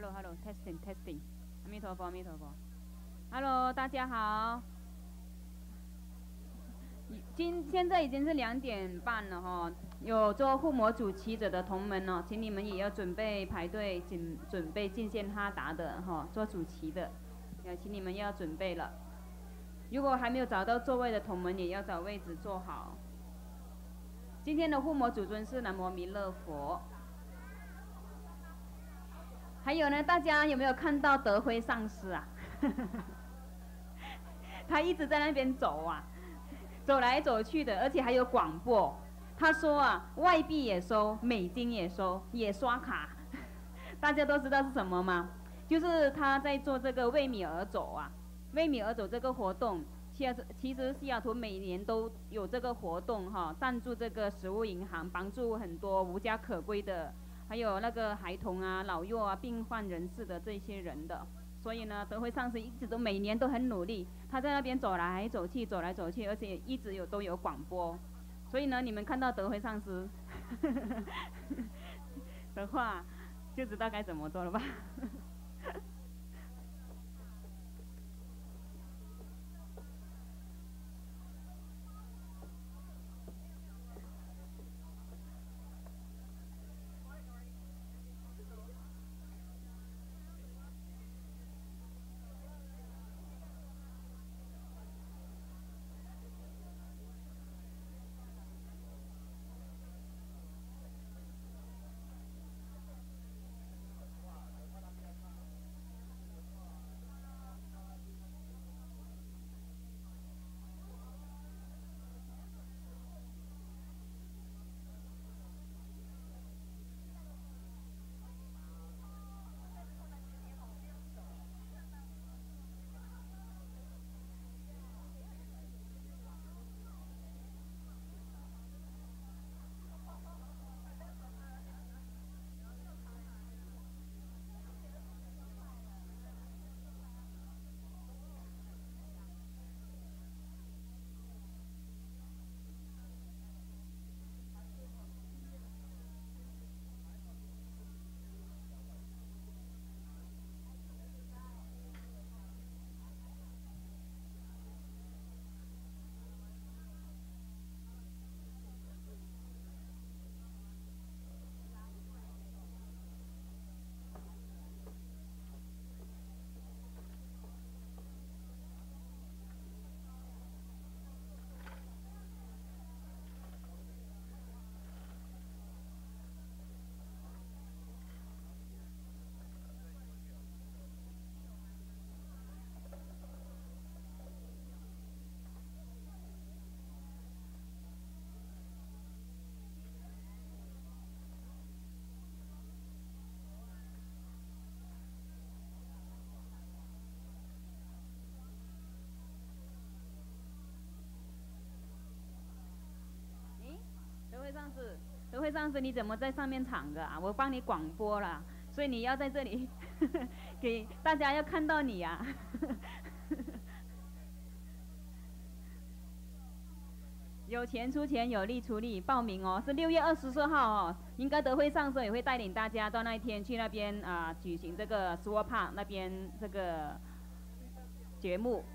Hello，Testing，阿弥陀佛，阿弥陀佛。Hello，大家好。现在已经是2点半了哈，有做护摩主持者的同门哦，请你们也要准备排队，准备进线哈达的哈，做主持的，请你们要准备了。如果还没有找到座位的同门，也要找位置坐好。今天的护摩主尊是南无弥勒佛。还有呢，大家有没有看到德辉上师啊？他一直在那边走啊，走来走去的，而且还有广播。他说啊，外币也收，美金也收，也刷卡。大家都知道是什么吗？就是他在做这个为米而走啊，为米而走这个活动。其实西雅图每年都有这个活动哈，赞助这个食物银行，帮助很多无家可归的。还有那个孩童啊、老幼啊、病患人士的这些人的，所以呢，德辉上师一直都每年都很努力，他在那边走来走去，走来走去，而且一直都有广播，所以呢，你们看到德辉上师的话，就知道该怎么做了吧？德辉上师，你怎么在上面躺着啊？我帮你广播了，所以你要在这里给大家要看到你啊。有钱出钱，有力出力，报名哦，是6月24号哦。应该德辉上师也会带领大家到那一天去那边举行这个 Swap Park 那边这个节目。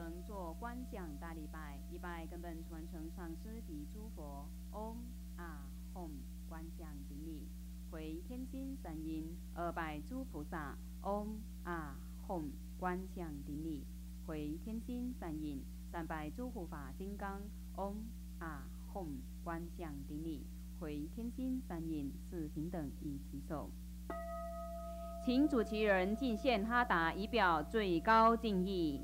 成做观想大礼拜，一拜根本传承上师及诸佛。嗡啊吽观想顶礼，回天心三音。二拜诸菩萨。嗡啊吽观想顶礼，回天心三音。三拜诸护法金刚。嗡啊吽观想顶礼，回天心三音。四平等一起手。请主持人进献哈达，以表最高敬意。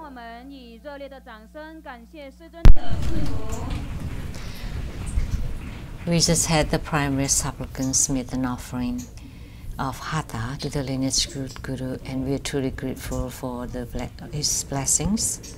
我们以热烈的掌声感谢师尊的赐福。We just had the primary supplicants make an offering of hatha to the lineage guru, and we are truly grateful for his blessings.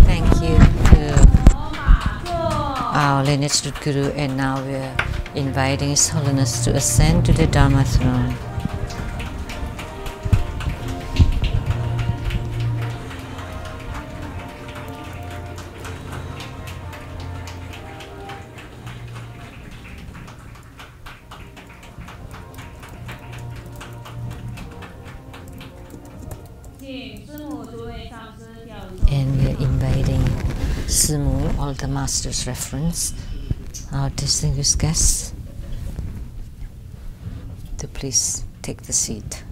Thank you to our lineage guru, and now we are inviting His Holiness to ascend to the Dharma throne. And we are inviting Simu, all the Master's reference, our distinguished guests, to please take the seat.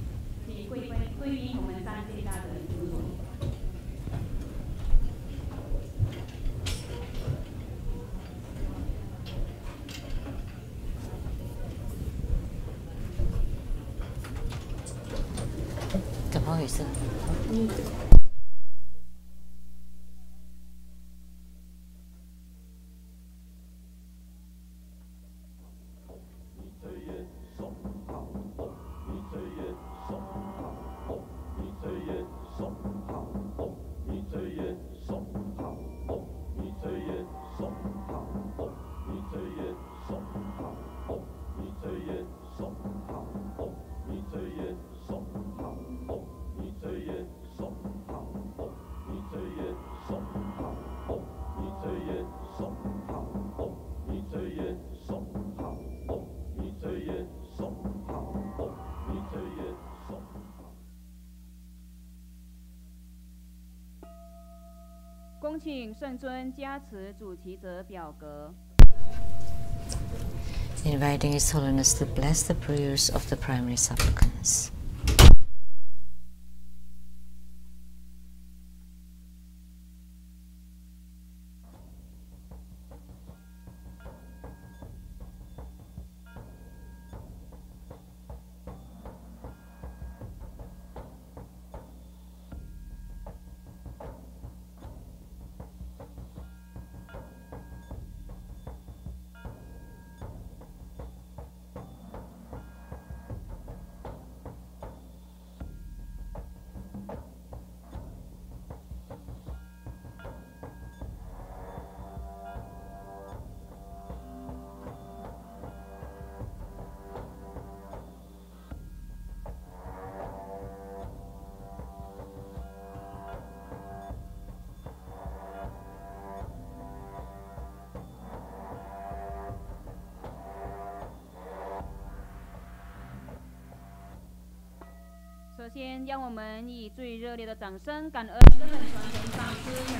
恭请圣尊加持主祈者表格。 Inviting His Holiness to bless the prayers of the primary supplicants.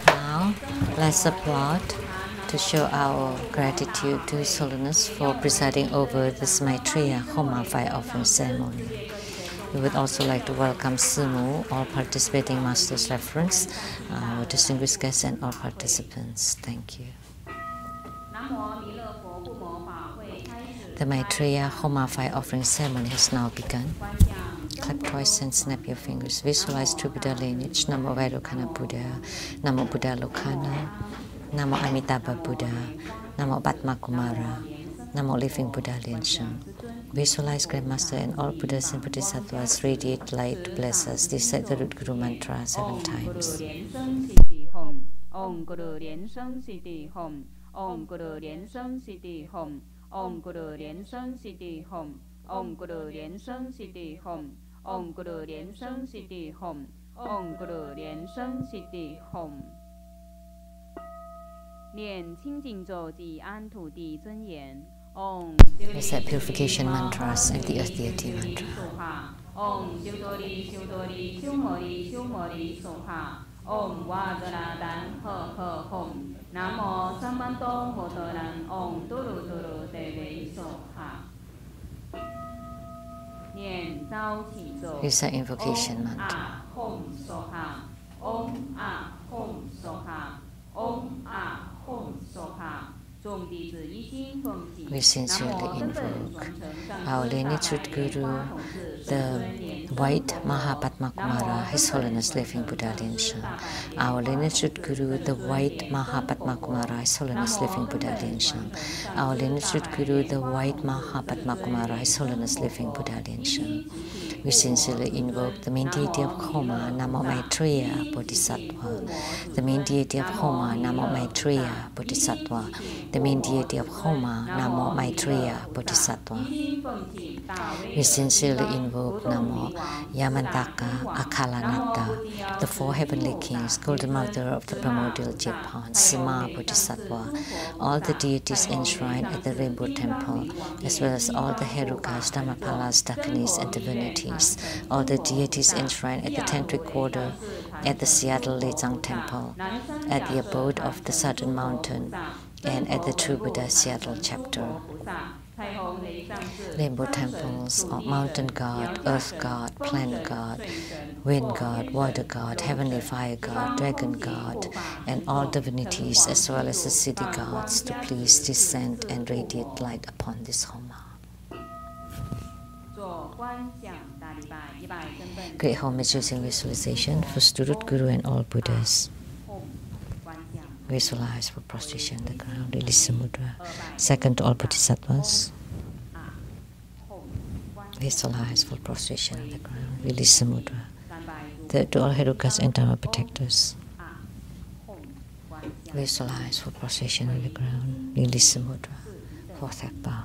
Now, let's applaud to show our gratitude to His Holiness for presiding over this Maitreya Homa fire offering ceremony. We would also like to welcome Simu, all participating masters reference, our distinguished guests and all participants. Thank you. The Maitreya Homa fire offering ceremony has now begun. Clap twice and snap your fingers. Visualize true Buddha lineage. Namo Vairocana Buddha, Namo Buddha Lokana, Namo Amitabha Buddha, Namo Padma Kumara, Namo Living Buddha Lian-Sheng. Visualize Grandmaster and all Buddhas and Bodhisattvas radiate light to bless us. Recite the root Guru mantra 7 times. Om Guru Lian-Sheng Siddhi Hom. Om Guru Lian-Sheng Siddhi Hom. Om Guru Lian-Sheng Siddhi Hom. Om Guru Lian-Sheng Siddhi Hom. Om Guru Lian-Sheng Siddhi Hom. Om Guru Lian-Sheng Siddhi Hom. 念清净咒及安土地真言。Om Recite purification mantras and the earth deity mantra. Om Siudori Siudori Siumori Siumori Soha. Om Vajradan He He Hom. Namo Sambanto Hotoran Om Turu Turu Deve Soha. Recite invocation mantra. Hom Soha. Om A Hom Soha. Om A Hom Soha. We sincerely invoke our lineage root Guru, the White Mahapadma His Holiness Living Buddha Lian-Sheng. Our lineage root Guru, the White Mahapadma His Holiness Living Buddha Lian-Sheng. Our lineage root Guru, the White Mahapadma His Holiness Living Buddha Lian-Sheng. We sincerely invoke the main deity of Homa, Namo Maitreya Bodhisattva. The main deity of Homa, Namo Maitreya Bodhisattva. The main deity of Homa, Namo Maitreya Bodhisattva. We sincerely invoke Namo Yamantaka Akalanata, the 4 heavenly kings, Golden Mother of the primordial Japan, Sima Bodhisattva, all the deities enshrined at the Rainbow Temple, as well as all the Herukas, Dhammapalas, Dakanis, and divinities, all the deities enshrined at the Tantric Quarter, at the Seattle Lechang Temple, at the abode of the Southern Mountain, and at the True Buddha Seattle chapter. Rainbow temples, Mountain God, Earth God, Plant God, Wind God, Water God, Heavenly Fire God, Dragon God, and all divinities as well as the city gods to please descend and radiate light upon this Homa. Great homage using visualization for Student Guru and all Buddhas. Visualize for prostration on the ground, release the mudra. Second to all Bodhisattvas. Visualize for prostration on the ground, release the mudra. Third to all Herukas and Dharma protectors. Visualize for prostration on the ground, release the mudra. Fourth bow.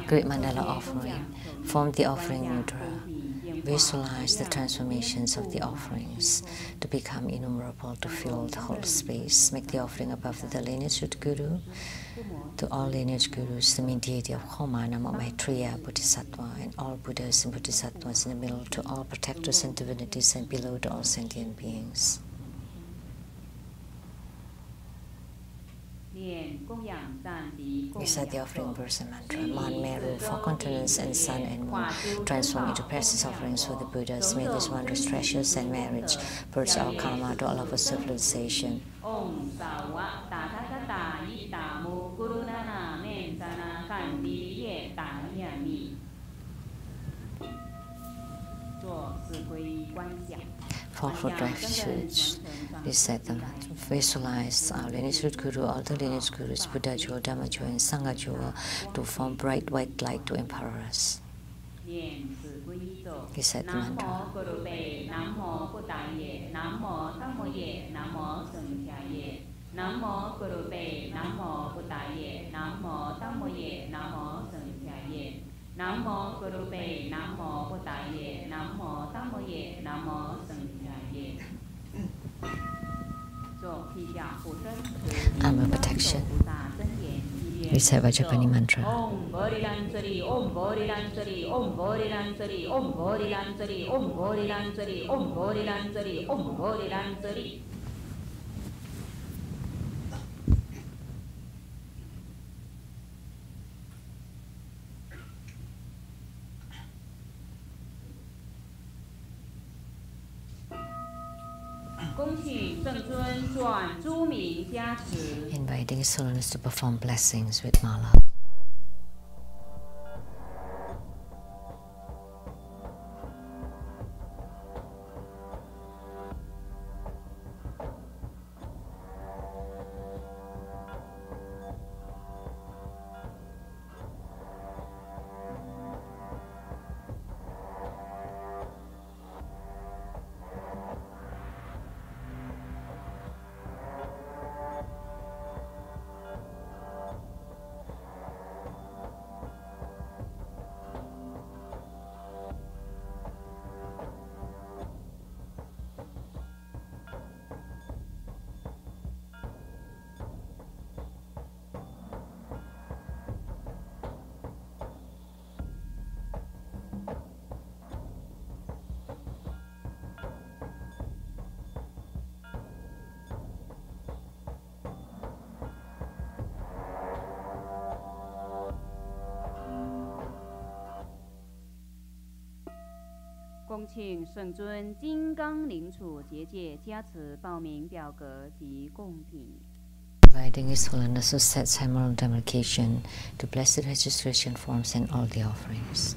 Great mandala offering. Form the offering mudra. Visualize the transformations of the offerings to become innumerable to fill the whole space. Make the offering above the lineage Guru, to all lineage gurus, the main deity of Homa, Namo Maitreya, Bodhisattva, and all Buddhas and Bodhisattvas in the middle, to all protectors and divinities, and below to all sentient beings. Recite the offering verse and mantra. Man, Meru, four continents, and sun and moon transform into precious offerings for the Buddhas. May this wondrous treasures and marriage purge our karma to all of us civilization. Fall for refuge. Recite them. Visualize our lineage Guru, all the lineage Gurus, Buddha Jewel, Dhamma Jewel, and Sangha Jewel to form bright white light to empower us. Recite the mantra. Namo Gurupe, Namo Buddhaye, Namo Tamoye, Namo Sheng-yen. Armor protection. Recite Vajrapani mantra. Om Bodhi Lansari, Om Bodhi Lansari, Om Bodhi Lansari, Om Bodhi Lansari, Om Bodhi Lansari, Om Bodhi Lansari, Om Bodhi Lansari. Inviting His Holiness to perform blessings with mala. Inviting His Holiness to set ceremonial demarcation to bless the registration forms and all the offerings.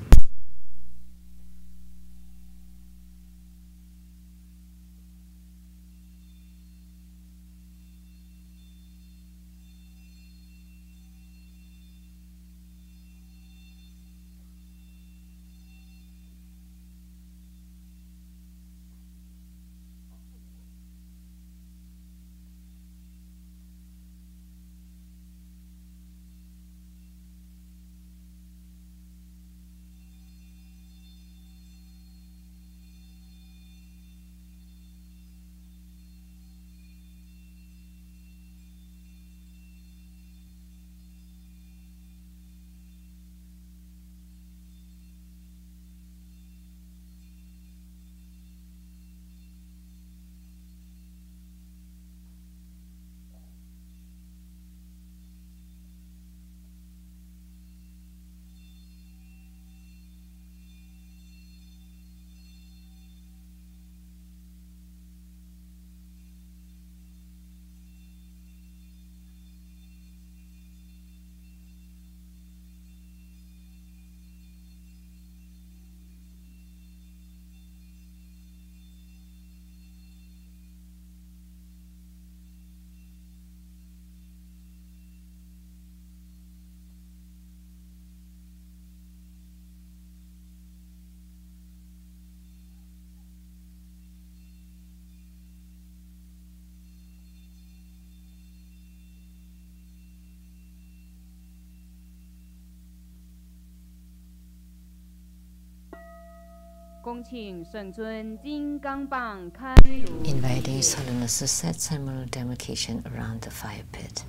Inviting His Holiness to set ceremonial demarcation around the fire pit.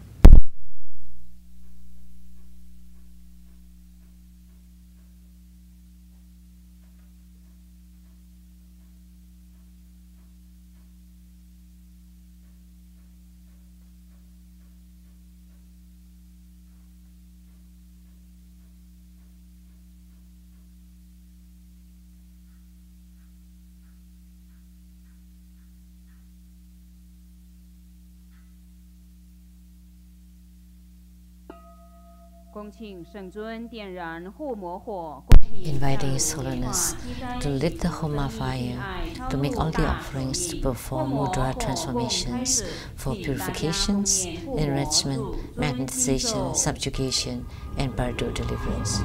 Inviting His Holiness to lit the Homa fire, to make all the offerings, to perform mudra transformations for purifications, enrichment, magnetization, subjugation, and pardo deliverance.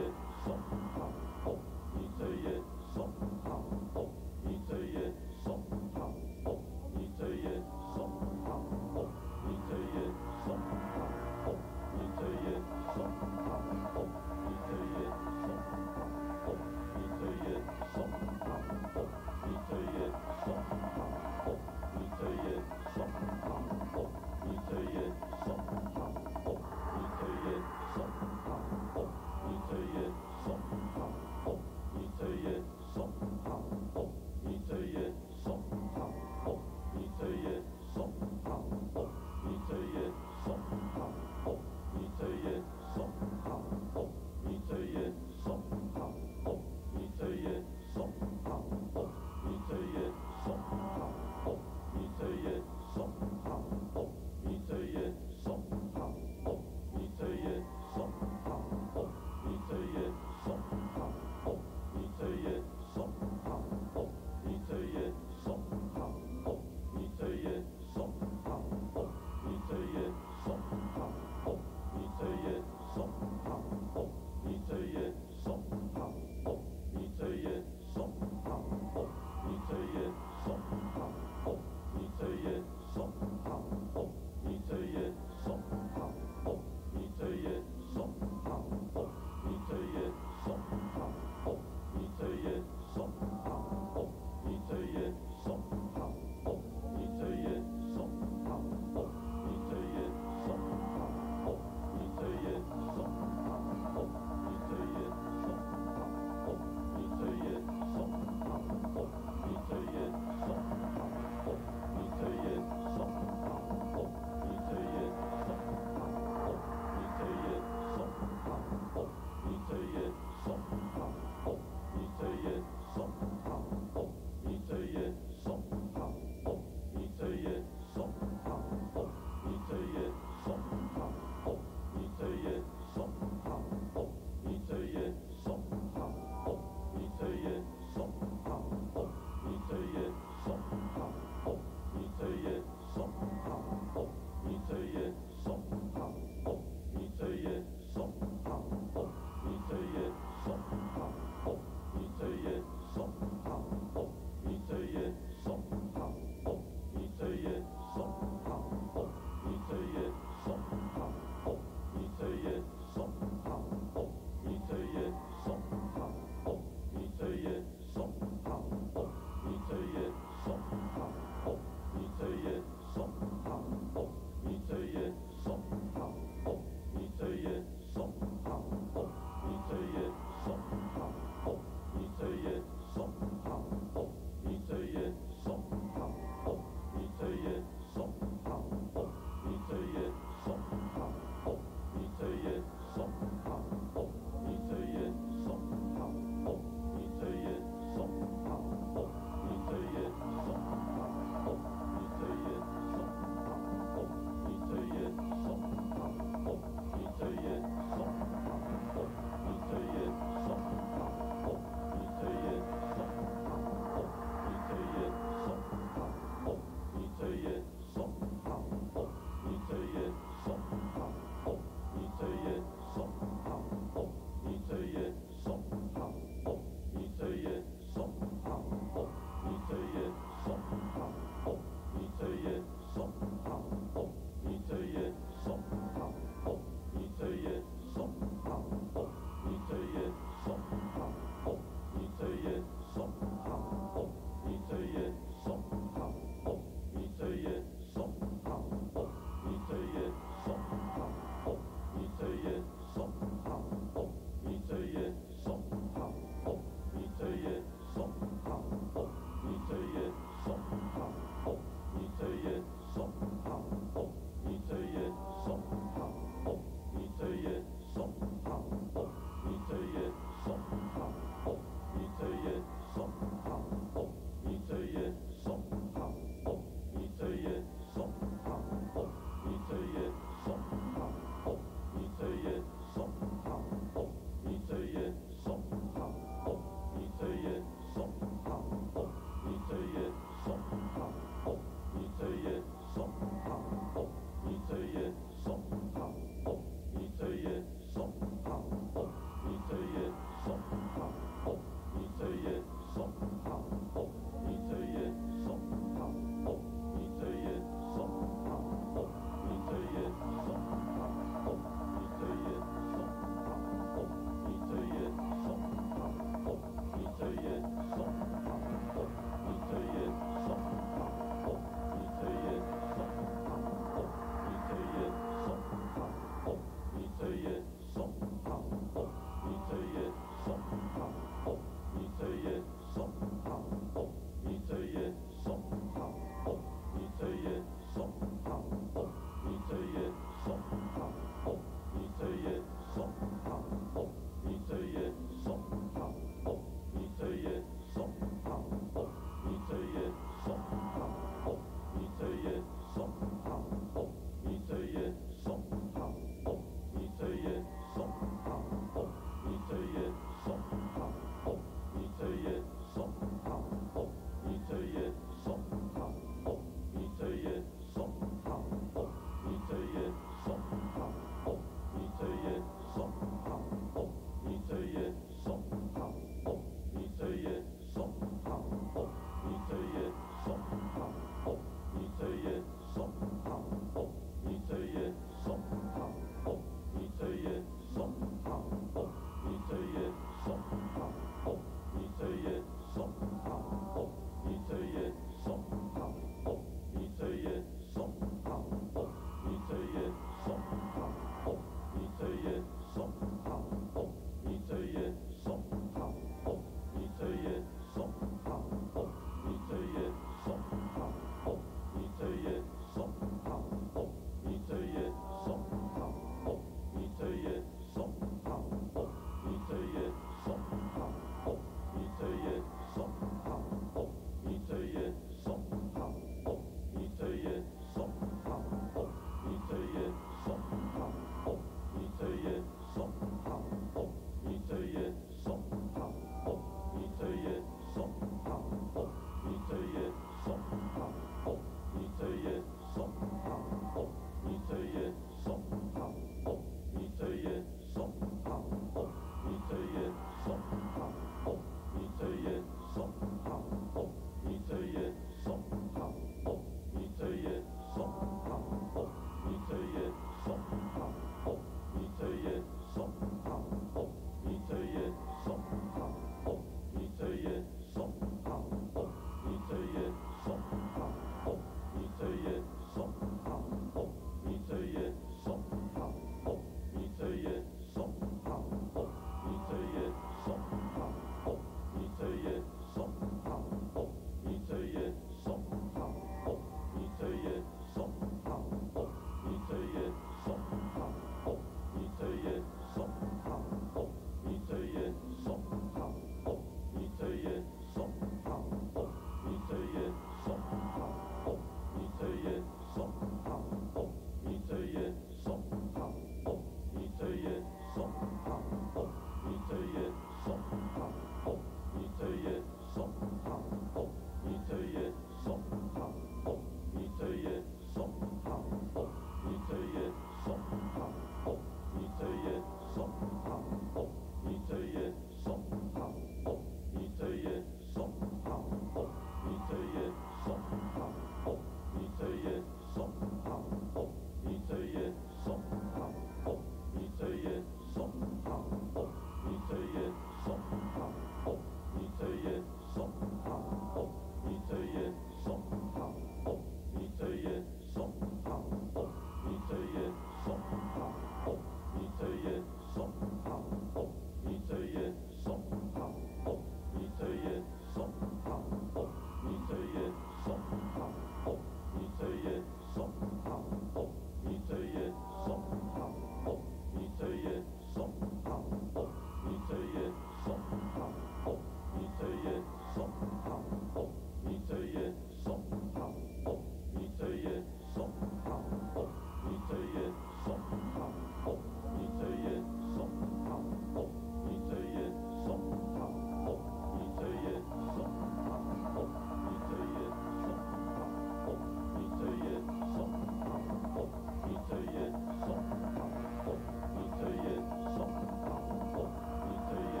Mitzvah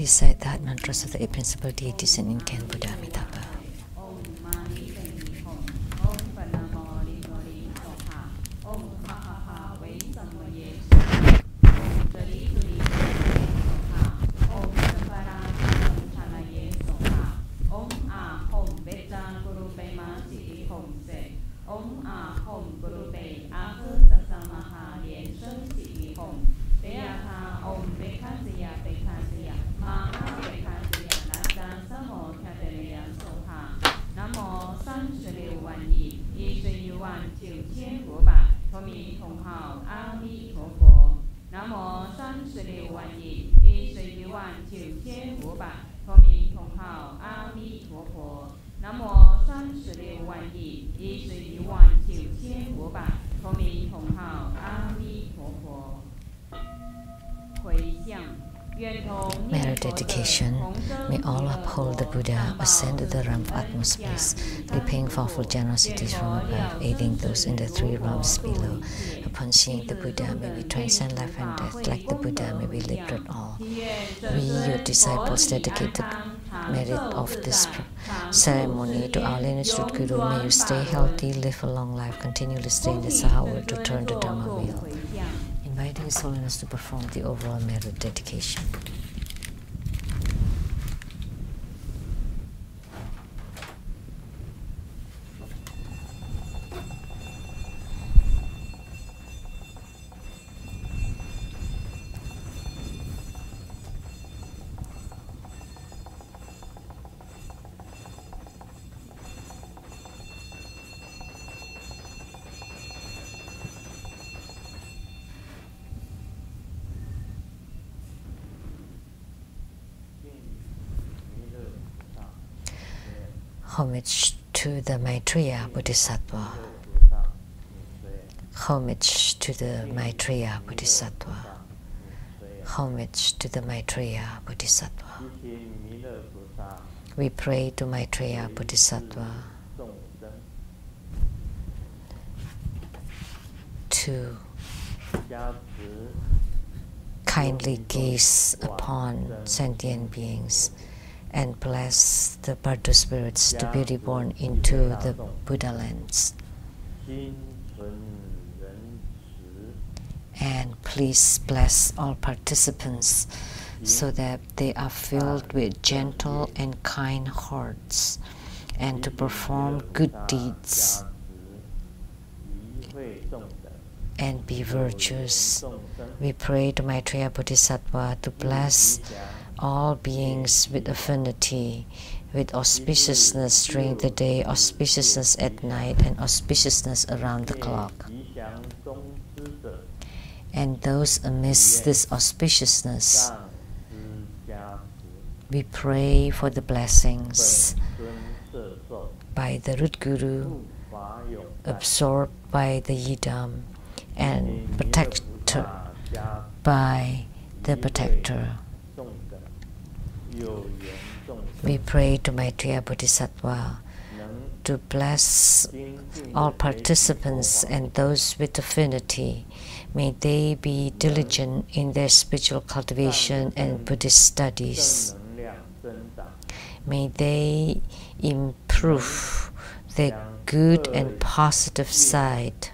recite the mantras of the eight principal deities and incan Buddha Amitabha. May our dedication, may all uphold the Buddha, ascend to the realm of utmost bliss, repaying thoughtful generosities from above, aiding those in the three realms below. Upon seeing the Buddha, may we transcend life and death. Like the Buddha, may we liberate all. We, your disciples, dedicate the merit of this ceremony to our lineage root Guru. May you stay healthy, live a long life, continually stay in the Sahawa to turn the Dharma wheel. Inviting His Holiness to perform the overall merit dedication. Homage to the Maitreya Bodhisattva. Homage to the Maitreya Bodhisattva. Homage to the Maitreya Bodhisattva. We pray to Maitreya Bodhisattva to kindly gaze upon sentient beings and bless the Bardo spirits to be reborn into the Buddha lands. And please bless all participants so that they are filled with gentle and kind hearts and to perform good deeds and be virtuous. We pray to Maitreya Bodhisattva to bless all beings with affinity, with auspiciousness during the day, auspiciousness at night, and auspiciousness around the clock. And those amidst this auspiciousness, we pray for the blessings by the root Guru, absorbed by the Yidam, and protected by the protector. We pray to Maitreya Bodhisattva to bless all participants and those with affinity. May they be diligent in their spiritual cultivation and Buddhist studies. May they improve their good and positive side,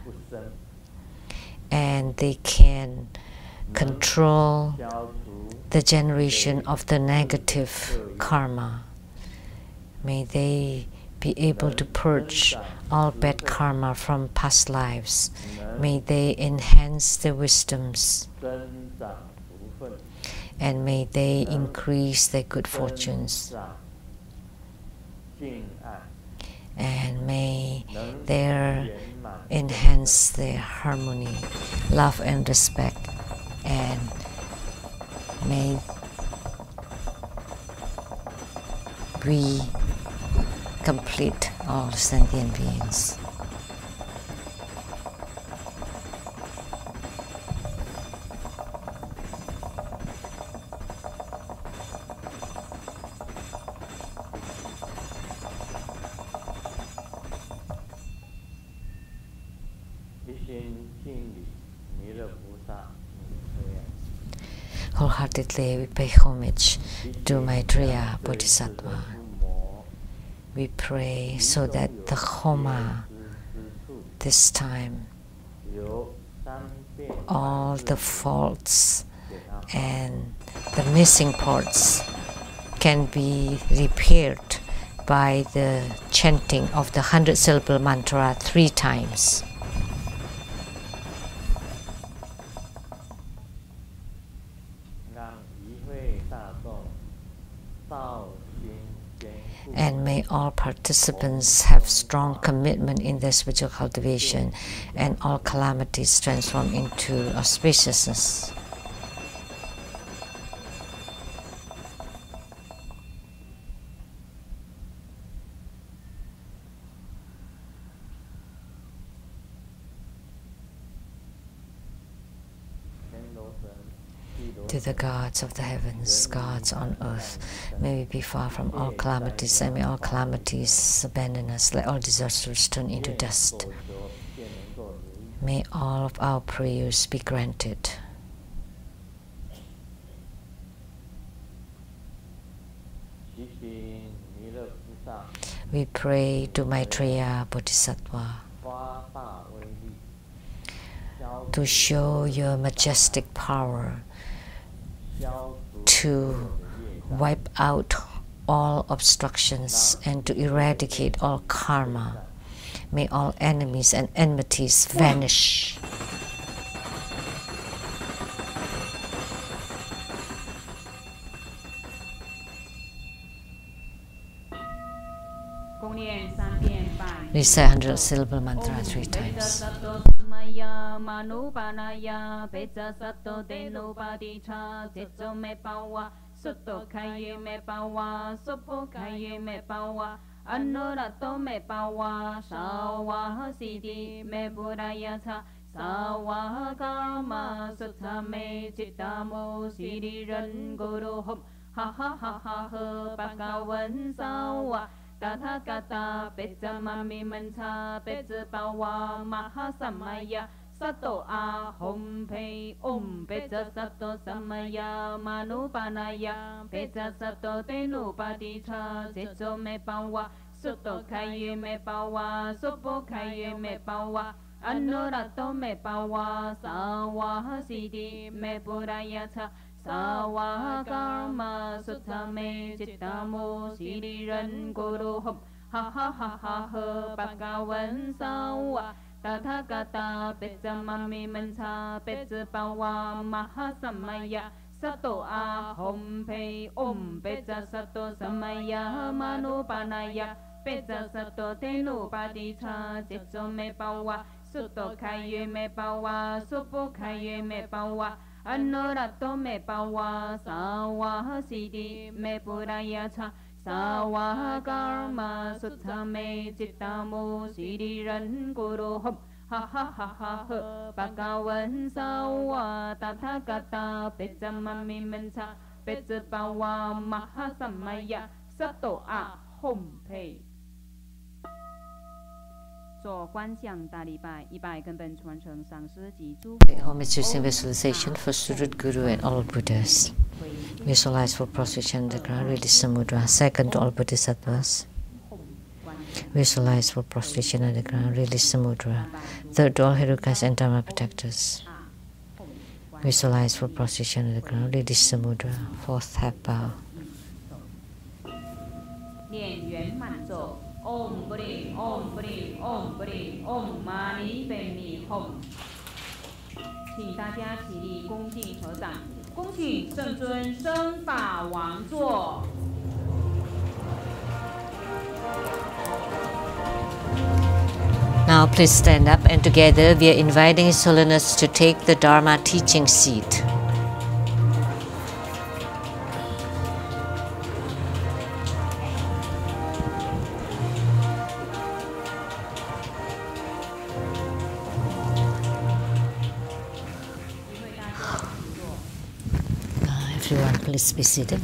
and they can control the generation of the negative karma. May they be able to purge all bad karma from past lives. May they enhance their wisdoms, and may they increase their good fortunes, and may they enhance their harmony, love and respect, and may we complete all sentient beings. Wholeheartedly we pay homage to Maitreya Bodhisattva. We pray so that the Homa this time, all the faults and the missing parts can be repaired by the chanting of the 100-syllable mantra 3 times. And may all participants have strong commitment in their spiritual cultivation and all calamities transform into auspiciousness. To the gods of the heavens, gods on earth, may we be far from all calamities, and may all calamities abandon us, let all disasters turn into dust. May all of our prayers be granted. We pray to Maitreya Bodhisattva to show your majestic power to wipe out all obstructions and to eradicate all karma. May all enemies and enmities vanish. Recite 100-syllable mantra 3 times. Anorato me pawa sawa sidi me burayata sawa karma sutta me chittamo siri ren guru hum ha ha ha ha ha bhagavan sawa tathagata pecamami mancha pecapawa mahasamaya sato ahom pe peca sato samaya manupanaya peca sato tenupadicha secho me pawa suto kaye me pawa supo kaye me pawa anorato me pawa sawa sidi me purayata sawa karma sutta me chittamo siri ren guru hum ha ha ha ha ha bhagavan sawa tathagata pecamami mancha pecapawa mahasamaya sato ahom pe peca sato samaya manupanaya peca sato tenupadicha secho me pawa suto kaye me pawa supo kaye me pawa anorato me pawa sawa sidi me purayata sawa karma sutta me chittamo siri ren guru hum ha ha ha ha ha bhagavan sawa tathagata pecamami mancha pecapawa mahasamaya sato ahom pe 做观想大礼拜，100根本传承上师及诸佛。 Homage using visualization for Sudut Guru and all Buddhas. Visualize for prostration on the ground, release the mudra. Second to all Bodhisattvas. Visualize for prostration on the ground, release the mudra. Third to all Herukas and Dharma protectors. Visualize for prostration on the ground, release the mudra. Fourth half bow. 念圆满咒。 Om Bri Om Bri Om Bri Om Mani Padme Hum， 请大家起立，恭敬合掌，恭请圣尊生法王座。 Now please stand up, and together we are inviting His Holiness to take the Dharma teaching seat. Everyone, please be seated.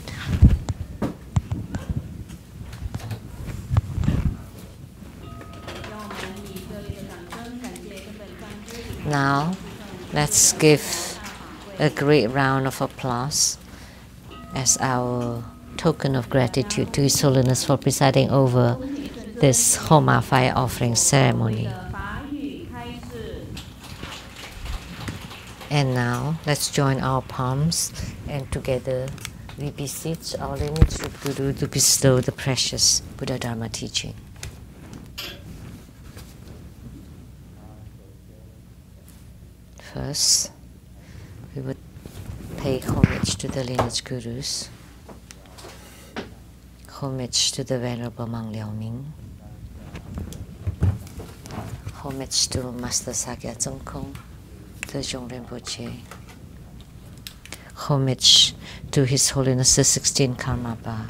Now, let's give a great round of applause as our token of gratitude to His Holiness for presiding over this Homa fire offering ceremony. And now, let's join our palms and together we beseech our lineage Guru to bestow the precious Buddha Dharma teaching. First, we would pay homage to the lineage Gurus, homage to the Venerable Mang Liao-ning, homage to Master Sakya Tsongkhong, the Zhong Rinpoche, homage to His Holiness the 16th Karmapa,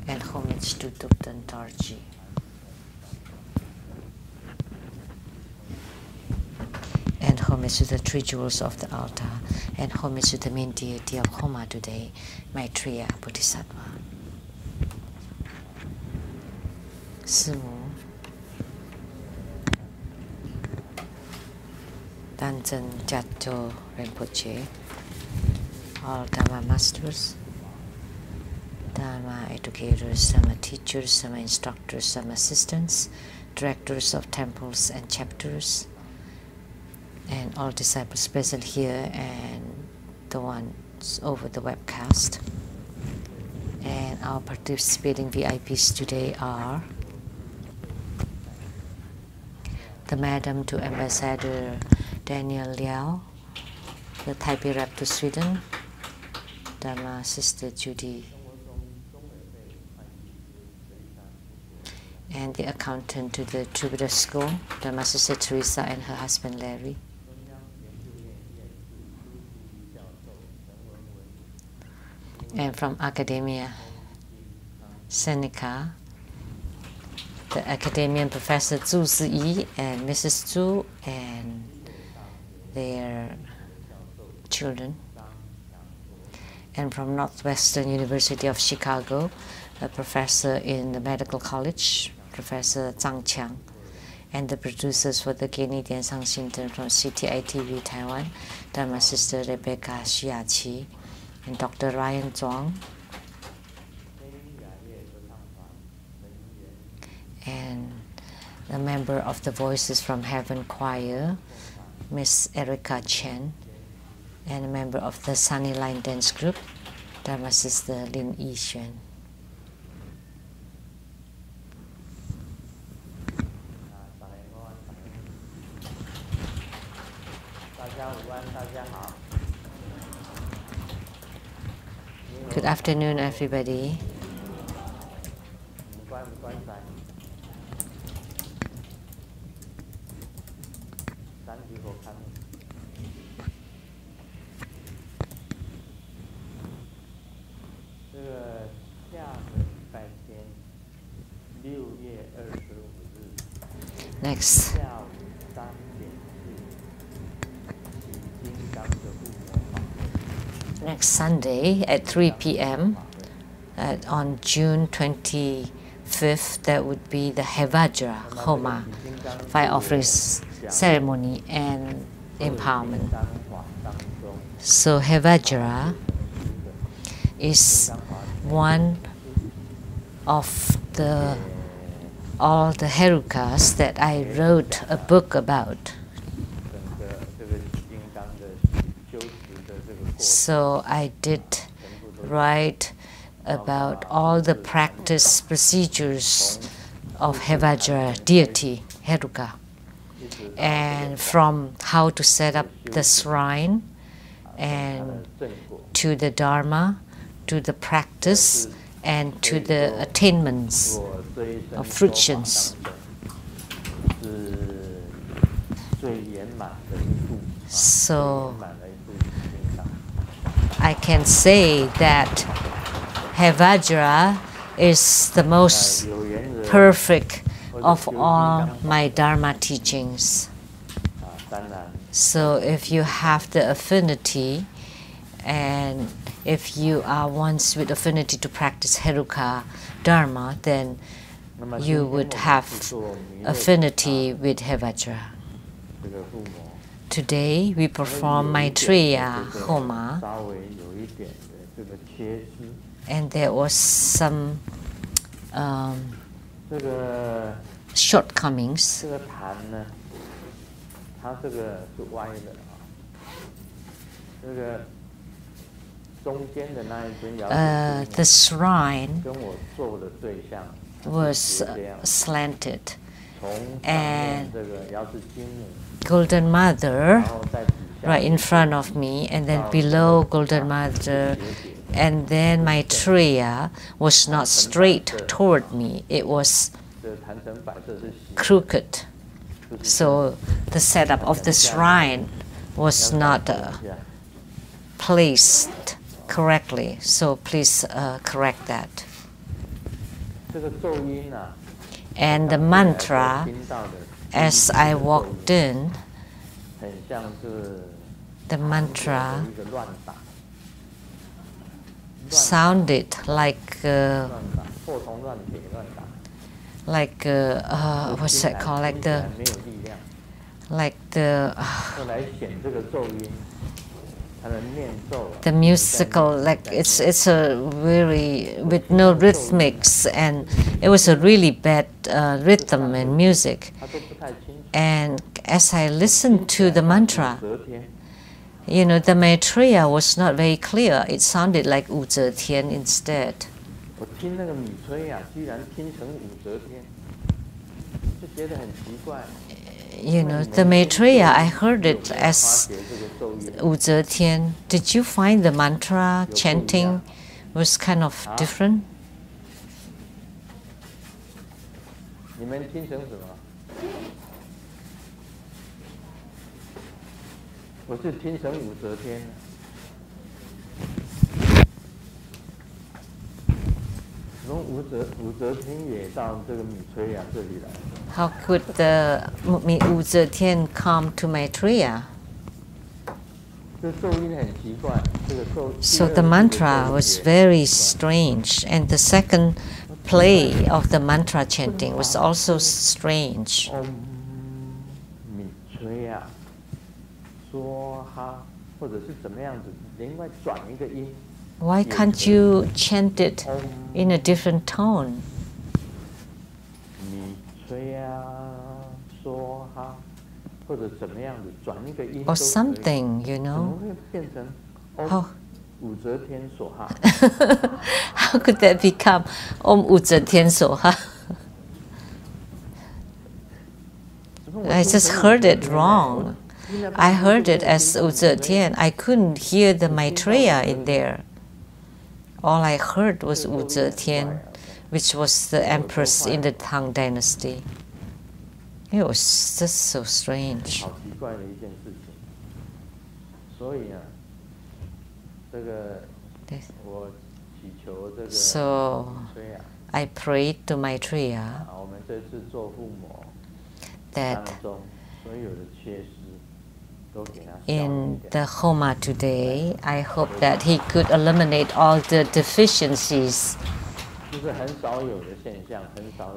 and homage to Thupten Tarji. And homage to the three jewels of the altar, and homage to the main deity of Homa today, Maitreya Bodhisattva. Sumo, Danzen Jatto Rinpoche, all Dharma masters, Dharma educators, Dharma teachers, Dharma instructors, Dharma assistants, directors of temples and chapters, and all disciples present here and the ones over the webcast. And our participating VIPs today are the Madam to Ambassador Daniel Liao, the Taipei Rep to Sweden, Dharma Sister Judy, and the accountant to the True School, Dharma Sister Teresa and her husband Larry. And from Academia Seneca, the academician Professor Zhu Ziyi and Mrs. Zhu and their children. And from Northwestern University of Chicago, a professor in the medical college, Professor Zhang Qiang, and the producers for the Canadian Sang-Shinten from CTI TV Taiwan, Dharma Sister Rebecca Xiaqi, and Dr. Ryan Zhuang, and a member of the Voices from Heaven Choir, Miss Erica Chen, and a member of the Sunny Line Dance Group, Dharma Sister Lin-Shen. Good afternoon, everybody. Next. Next Sunday at 3 p.m. On June 25th, that would be the Hevajra Homa fire offering ceremony and empowerment. So Hevajra is one of all the Herukas that I wrote a book about. So I did write about all the practice procedures of Hevajra deity, Heruka, and from how to set up the shrine, and to the Dharma, to the practice, and to the attainments of fruitions. So I can say that Hevajra is the most perfect of all my Dharma teachings. So if you have the affinity, and if you are ones with affinity to practice Heruka Dharma, then you would have affinity with Hevajra. Today we perform Maitreya Homa, and there was some shortcomings. The shrine was slanted, and Golden Mother right in front of me, and then below Golden Mother, and then Maitreya was not straight toward me, it was crooked. So the setup of the shrine was not placed correctly, so please correct that. And the mantra, as I walked in, the mantra sounded like what's that called? The musical, like it's a very with no rhythmics, and it was a really bad rhythm and music. And as I listened to the mantra, you know, the Maitreya was not very clear. It sounded like Wu Zhe Tian instead. You know, the Maitreya, I heard it as Wu Zhe Tian. Did you find the mantra chanting was kind of different? How could the Wu Zhe Tian come to Maitreya? So the mantra was very strange, and the second play of the mantra chanting was also strange. Why can't you chant it in a different tone? Or something, you know? How could that become Om Wu Zhe Tian So Ha? I just heard it wrong. I heard it as Wu Zhe Tian. I couldn't hear the Maitreya in there. All I heard was Wu Zhe Tian, which was the empress in the Tang Dynasty. It was just so strange. So I prayed to Maitreya that in the Homa today, I hope that he could eliminate all the deficiencies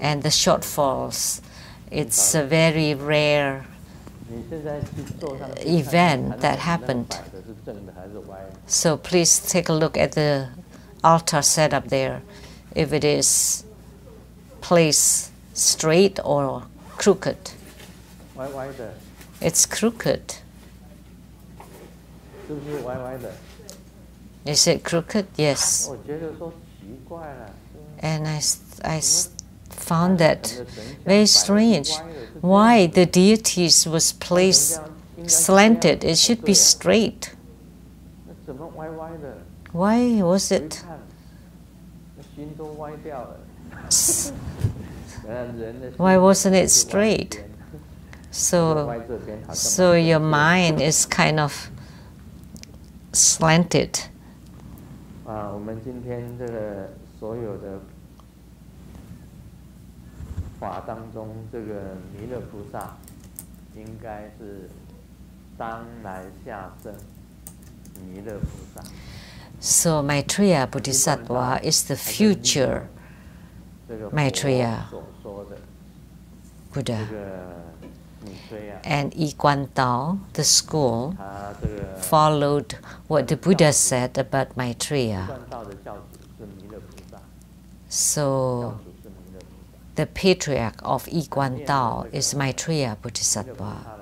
and the shortfalls. It's a very rare event that happened. So please take a look at the altar setup there, if it is placed straight or crooked. It's crooked. Is it crooked? Yes. And I found that very strange. Why the deities was placed slanted? It should be straight. Why was it? Why wasn't it straight? So your mind is kind of slanted. So Maitreya Bodhisattva is the future Maitreya Buddha. And Yi Guan Tao, the school, followed what the Buddha said about Maitreya. So the patriarch of Yi Guan Tao is Maitreya Bodhisattva.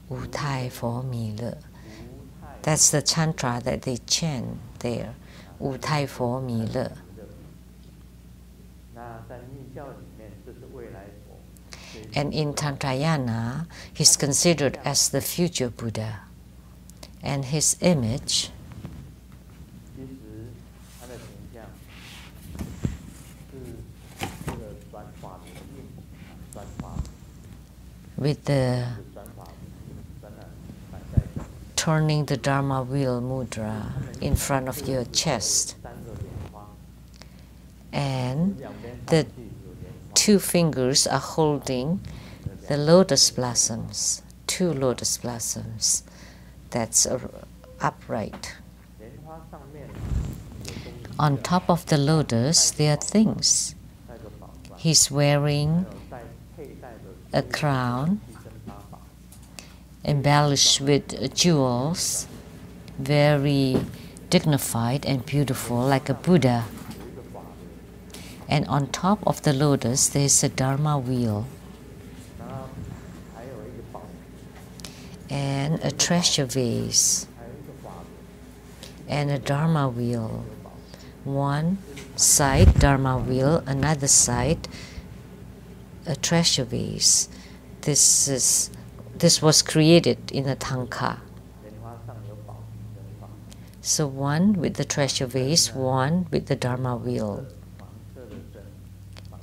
Wu Tai Fo Mi Le. That's the chantra that they chant there. Wu Tai Fo Mi Le. And in Tantrayana, he's considered as the future Buddha. And his image with the turning the Dharma wheel mudra in front of your chest. And the two fingers are holding the lotus blossoms, 2 lotus blossoms. That's upright. On top of the lotus, there are things. He's wearing a crown embellished with jewels, very dignified and beautiful, like a Buddha. And on top of the lotus, there's a Dharma wheel and a treasure vase and a Dharma wheel. One side, Dharma wheel, another side, a treasure vase. This was created in a tanka. So one with the treasure vase, one with the Dharma wheel.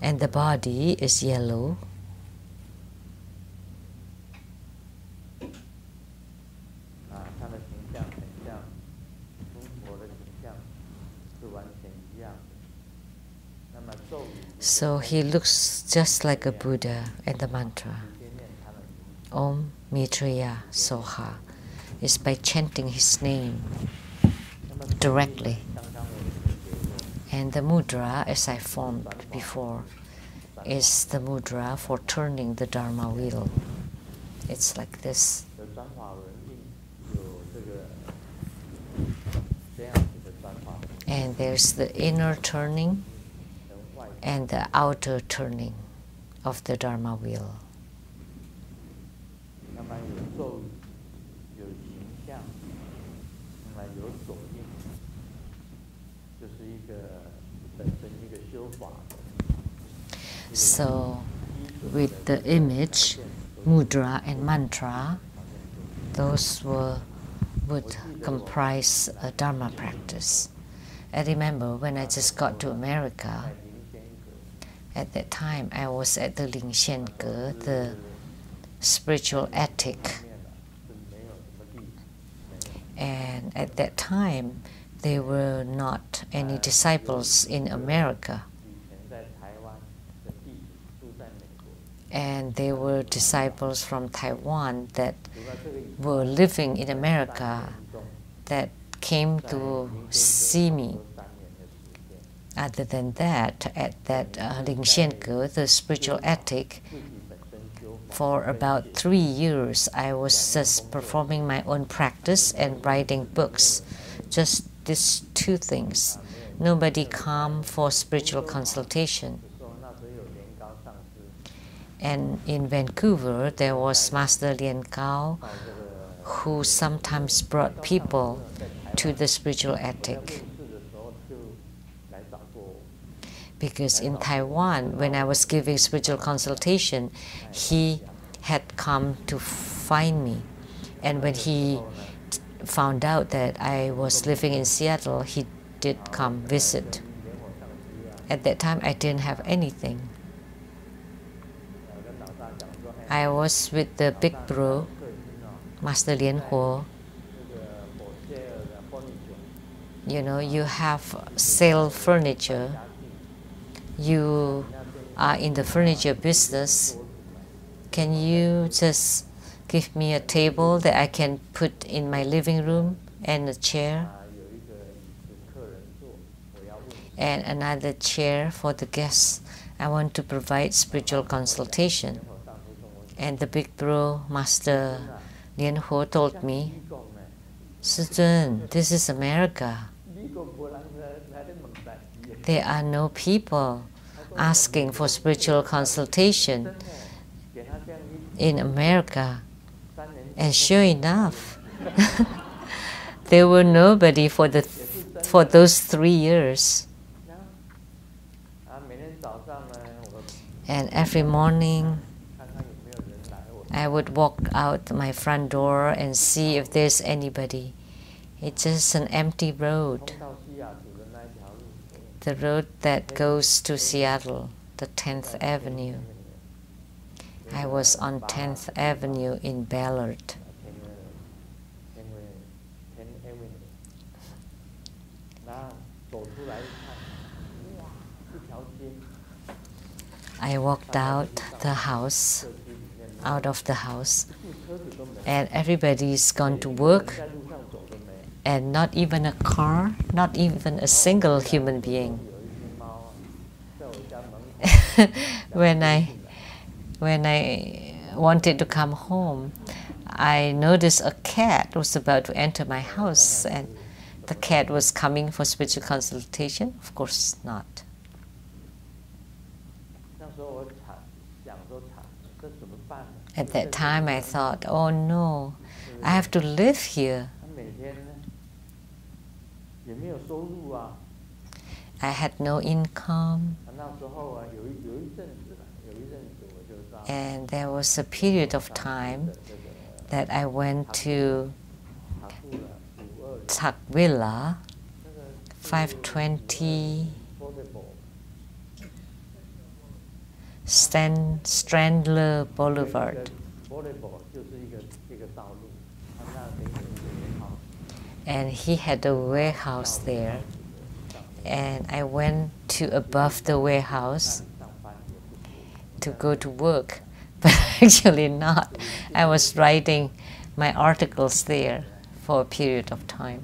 And the body is yellow. So he looks just like a Buddha. And the mantra, Om Maitreya Soha, is by chanting his name directly. And the mudra, as I formed before, is the mudra for turning the Dharma wheel. It's like this. And there's the inner turning and the outer turning of the Dharma wheel. So, with the image, mudra, and mantra, those would comprise a Dharma practice. I remember when I just got to America, at that time I was at the Ling-Sheng, the spiritual attic. And at that time, there were not any disciples in America. And there were disciples from Taiwan that were living in America that came to see me. Other than that, at that Ling-Sheng, the spiritual attic, for about 3 years, I was just performing my own practice and writing books. Just these 2 things. Nobody come for spiritual consultation. And in Vancouver, there was Master Lian-Gao, who sometimes brought people to the spiritual attic. Because in Taiwan, when I was giving spiritual consultation, he had come to find me. And when he found out that I was living in Seattle, he did come visit. At that time, I didn't have anything. I was with the big bro, Master Lien Ho. You know, you have sell furniture. You are in the furniture business. Can you just give me a table that I can put in my living room and a chair? And another chair for the guests. I want to provide spiritual consultation. And the big bro, Master Lian-Ho, told me, Suzun, this is America. There are no people asking for spiritual consultation in America. And sure enough, there were nobody for those 3 years. And every morning, I would walk out my front door and see if there's anybody. It's just an empty road. The road that goes to Seattle, the 10th Avenue. I was on 10th Avenue in Ballard. I walked out of the house, and everybody's gone to work, and not even a car, not even a single human being. When I wanted to come home, I noticed a cat was about to enter my house, and the cat was coming for spiritual consultation? Of course not. At that time, I thought, oh no, I have to live here. I had no income. And there was a period of time that I went to Tukwila, 520 Strandler Boulevard. And he had a warehouse there. And I went to above the warehouse to go to work, but actually not. I was writing my articles there for a period of time.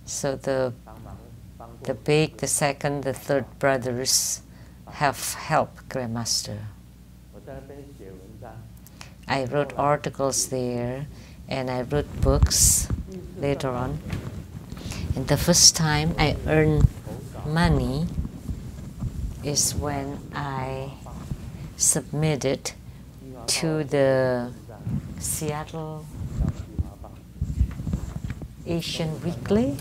So the big, the second, the third brothers have helped Grandmaster. I wrote articles there, and I wrote books later on. And the first time I earned money is when I submitted to the Seattle Asian Weekly,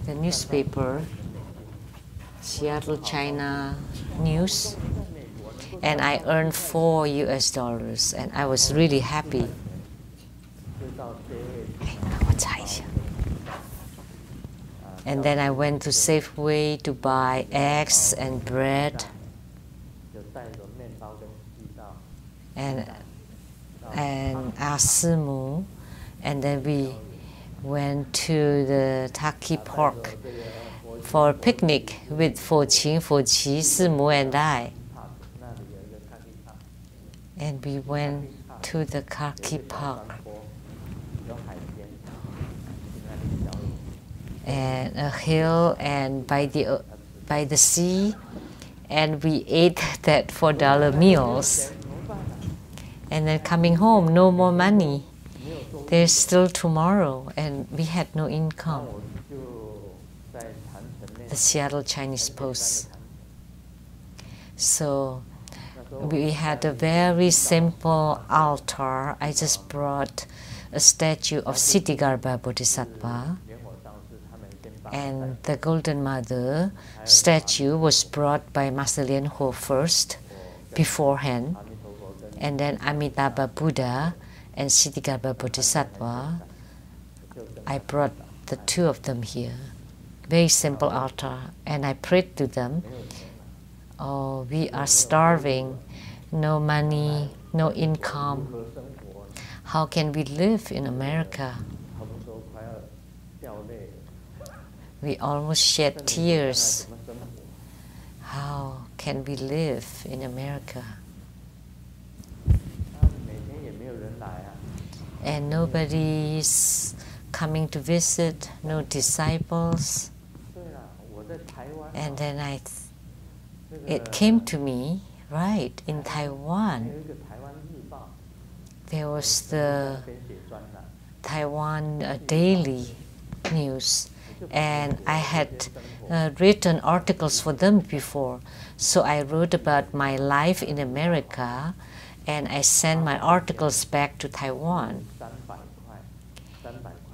the newspaper, Seattle China News, and I earned $4 US, and I was really happy. And then I went to Safeway to buy eggs and bread and asimu, and then we went to the Taki Park for a picnic with Ching, Chi, Simu, and I. And we went to the Taki Park and a hill and by the sea, and we ate that $4 meals. And then coming home, no more money. There's still tomorrow, and we had no income. The Seattle Chinese Post. So we had a very simple altar. I just brought a statue of Siddhigarbha Bodhisattva, and the Golden Mother statue was brought by Master Lian-Ho first, beforehand, and then Amitabha Buddha and Siddhigarbha Bodhisattva. I brought the two of them here. Very simple altar, and I prayed to them. Oh, we are starving, no money, no income. How can we live in America? We almost shed tears. How can we live in America? and nobody's coming to visit, no disciples. And then it came to me, right, in Taiwan, there was the Taiwan Daily News, and I had written articles for them before. So I wrote about my life in America, and I sent my articles back to Taiwan.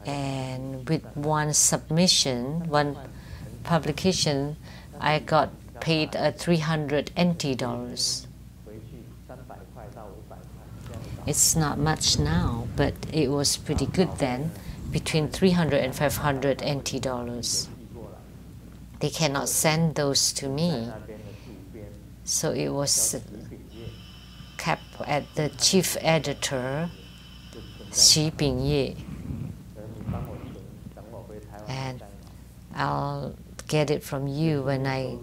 And with one submission, one publication, I got paid $300 NT. It's not much now, but it was pretty good then, between 300 and 500 NT dollars. They cannot send those to me, so it was kept at the chief editor, Xi Bingye, and I'll get it from you when I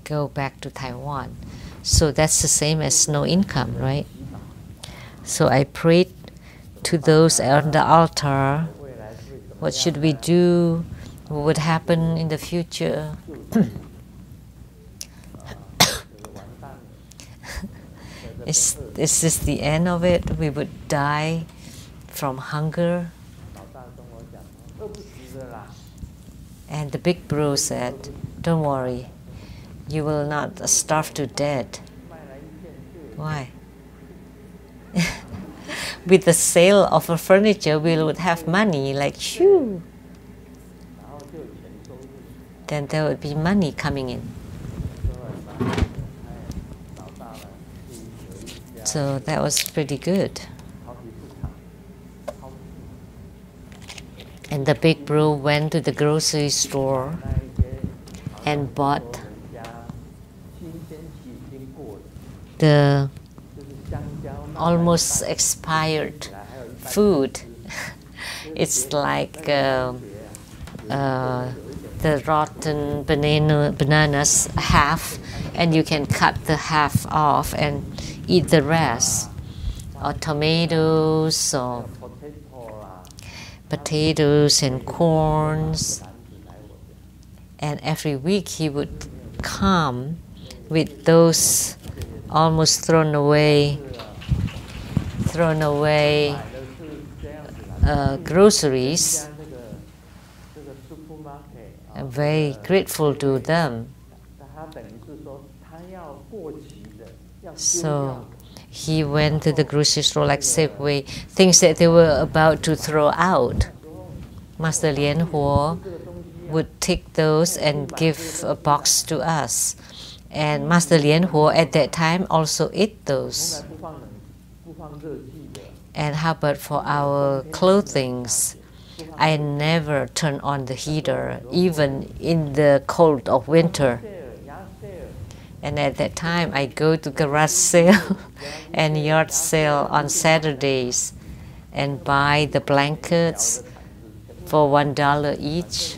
go back to Taiwan. So that's the same as no income, right? So I prayed to those on the altar, what should we do, what would happen in the future. Is this the end of it? We would die from hunger. And the big bro said, don't worry, you will not starve to death. Why? With the sale of a furniture, we would have money, like, shoo. Then there would be money coming in. So that was pretty good. And the big bro went to the grocery store and bought the almost expired food. It's like the rotten bananas half, and you can cut the half off and eat the rest. Or tomatoes, or potatoes and corns. And every week he would come with those almost thrown away groceries. I'm very grateful to them. So he went to the grocery store like Safeway, things that they were about to throw out. Master Lian-Huo would take those and give a box to us. And Master Lian-Huo at that time also ate those. And how about for our clothing? I never turn on the heater, even in the cold of winter. And at that time, I go to garage sale and yard sale on Saturdays and buy the blankets for $1 each.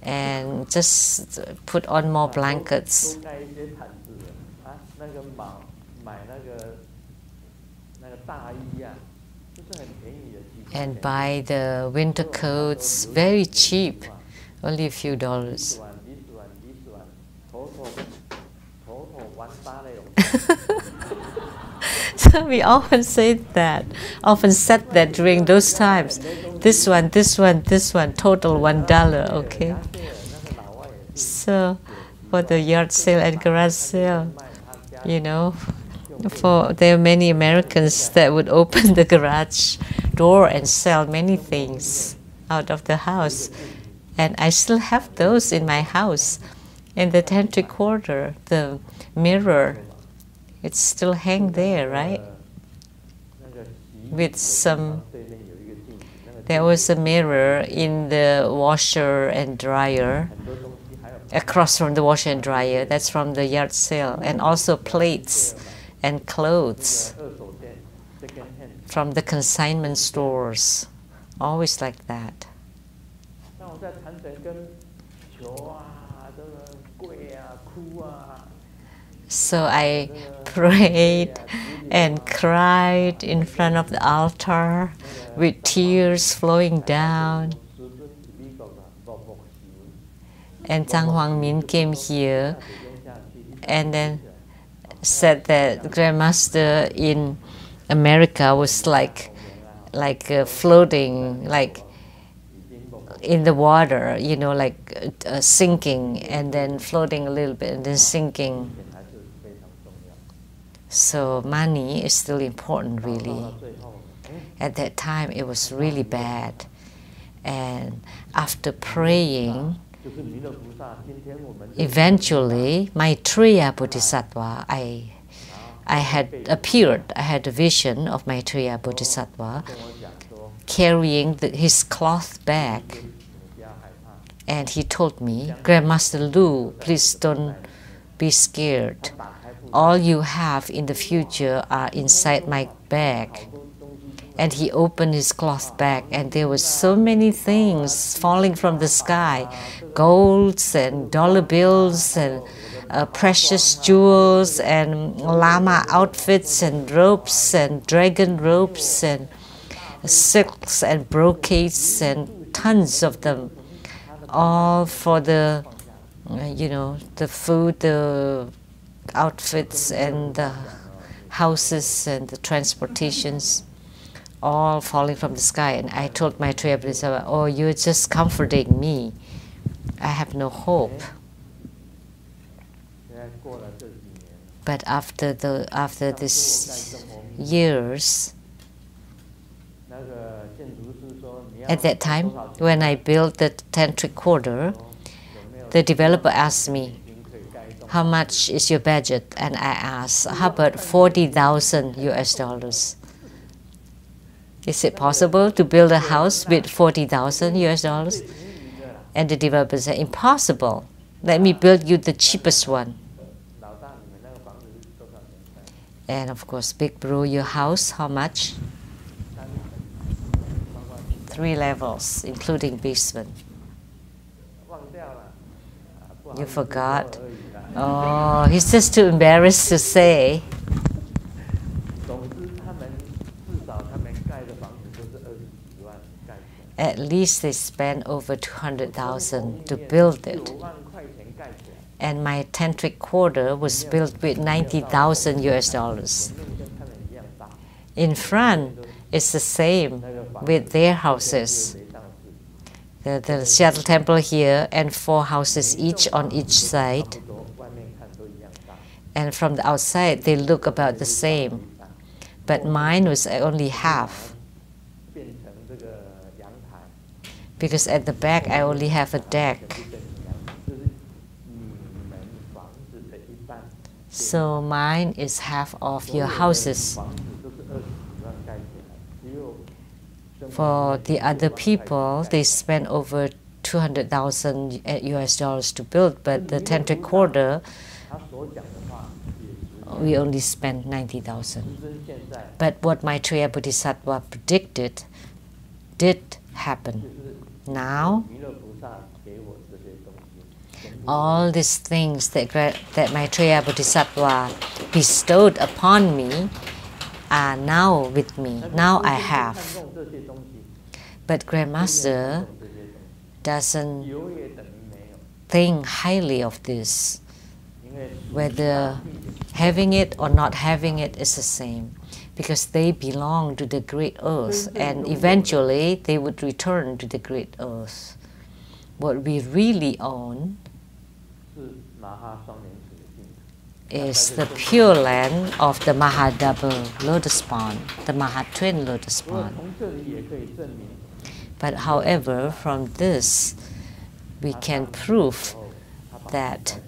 And just put on more blankets. And buy the winter coats, very cheap, only a few dollars. So we often said that during those times. This one, total $1, okay? So for the yard sale and garage sale, you know, there are many Americans that would open the garage door and sell many things out of the house. And I still have those in my house. In the tantric quarter, the mirror, it's still hang there, right? With some, there was a mirror in the washer and dryer, across from the washer and dryer. That's from the yard sale. And also plates and clothes from the consignment stores. Always like that. So I prayed and cried in front of the altar with tears flowing down. And Zhang Huangmin came here and then said that Grandmaster in America was like floating, like in the water, you know, like sinking and then floating a little bit and then sinking. So money is still important, really. At that time, it was really bad. And after praying, eventually, Maitreya Bodhisattva, I had appeared. I had a vision of Maitreya Bodhisattva carrying his cloth bag. And he told me, Grandmaster Lu, please don't be scared. All you have in the future are inside my bag. And he opened his cloth bag, and there were so many things falling from the sky, golds and dollar bills and precious jewels and lama outfits and ropes and dragon ropes and silks and brocades and tons of them, all for the, the food, the outfits and the houses and the transportations, all falling from the sky. And I told Maitreya Bodhisattva, oh, you're just comforting me. I have no hope. But after these years, at that time, when I built the tantric quarter, the developer asked me, how much is your budget? And I asked, how about 40,000 US dollars? Is it possible to build a house with 40,000 US dollars? And the developer said, impossible. Let me build you the cheapest one. And of course, Big Bro, your house, how much? 3 levels, including basement. You forgot? Oh, he's just too embarrassed to say. At least they spent over 200,000 to build it. And my tantric quarter was built with 90,000 US dollars. In front, it's the same with their houses. The Seattle temple here and 4 houses each on each side. And from the outside, they look about the same. But mine was only half. Because at the back, I only have a deck. So mine is half of your houses. For the other people, they spend over 200,000 US dollars to build, but the tantric quarter, we only spent 90,000. But what Maitreya Bodhisattva predicted did happen. Now, all these things that Maitreya Bodhisattva bestowed upon me are now with me. Now I have. But Grandmaster doesn't think highly of this. Whether having it or not having it is the same, because they belong to the great earth, and eventually they would return to the great earth. What we really own is the pure land of the Maha Double Lotus Pond, the Maha Twin Lotus Pond. But however, from this, we can prove that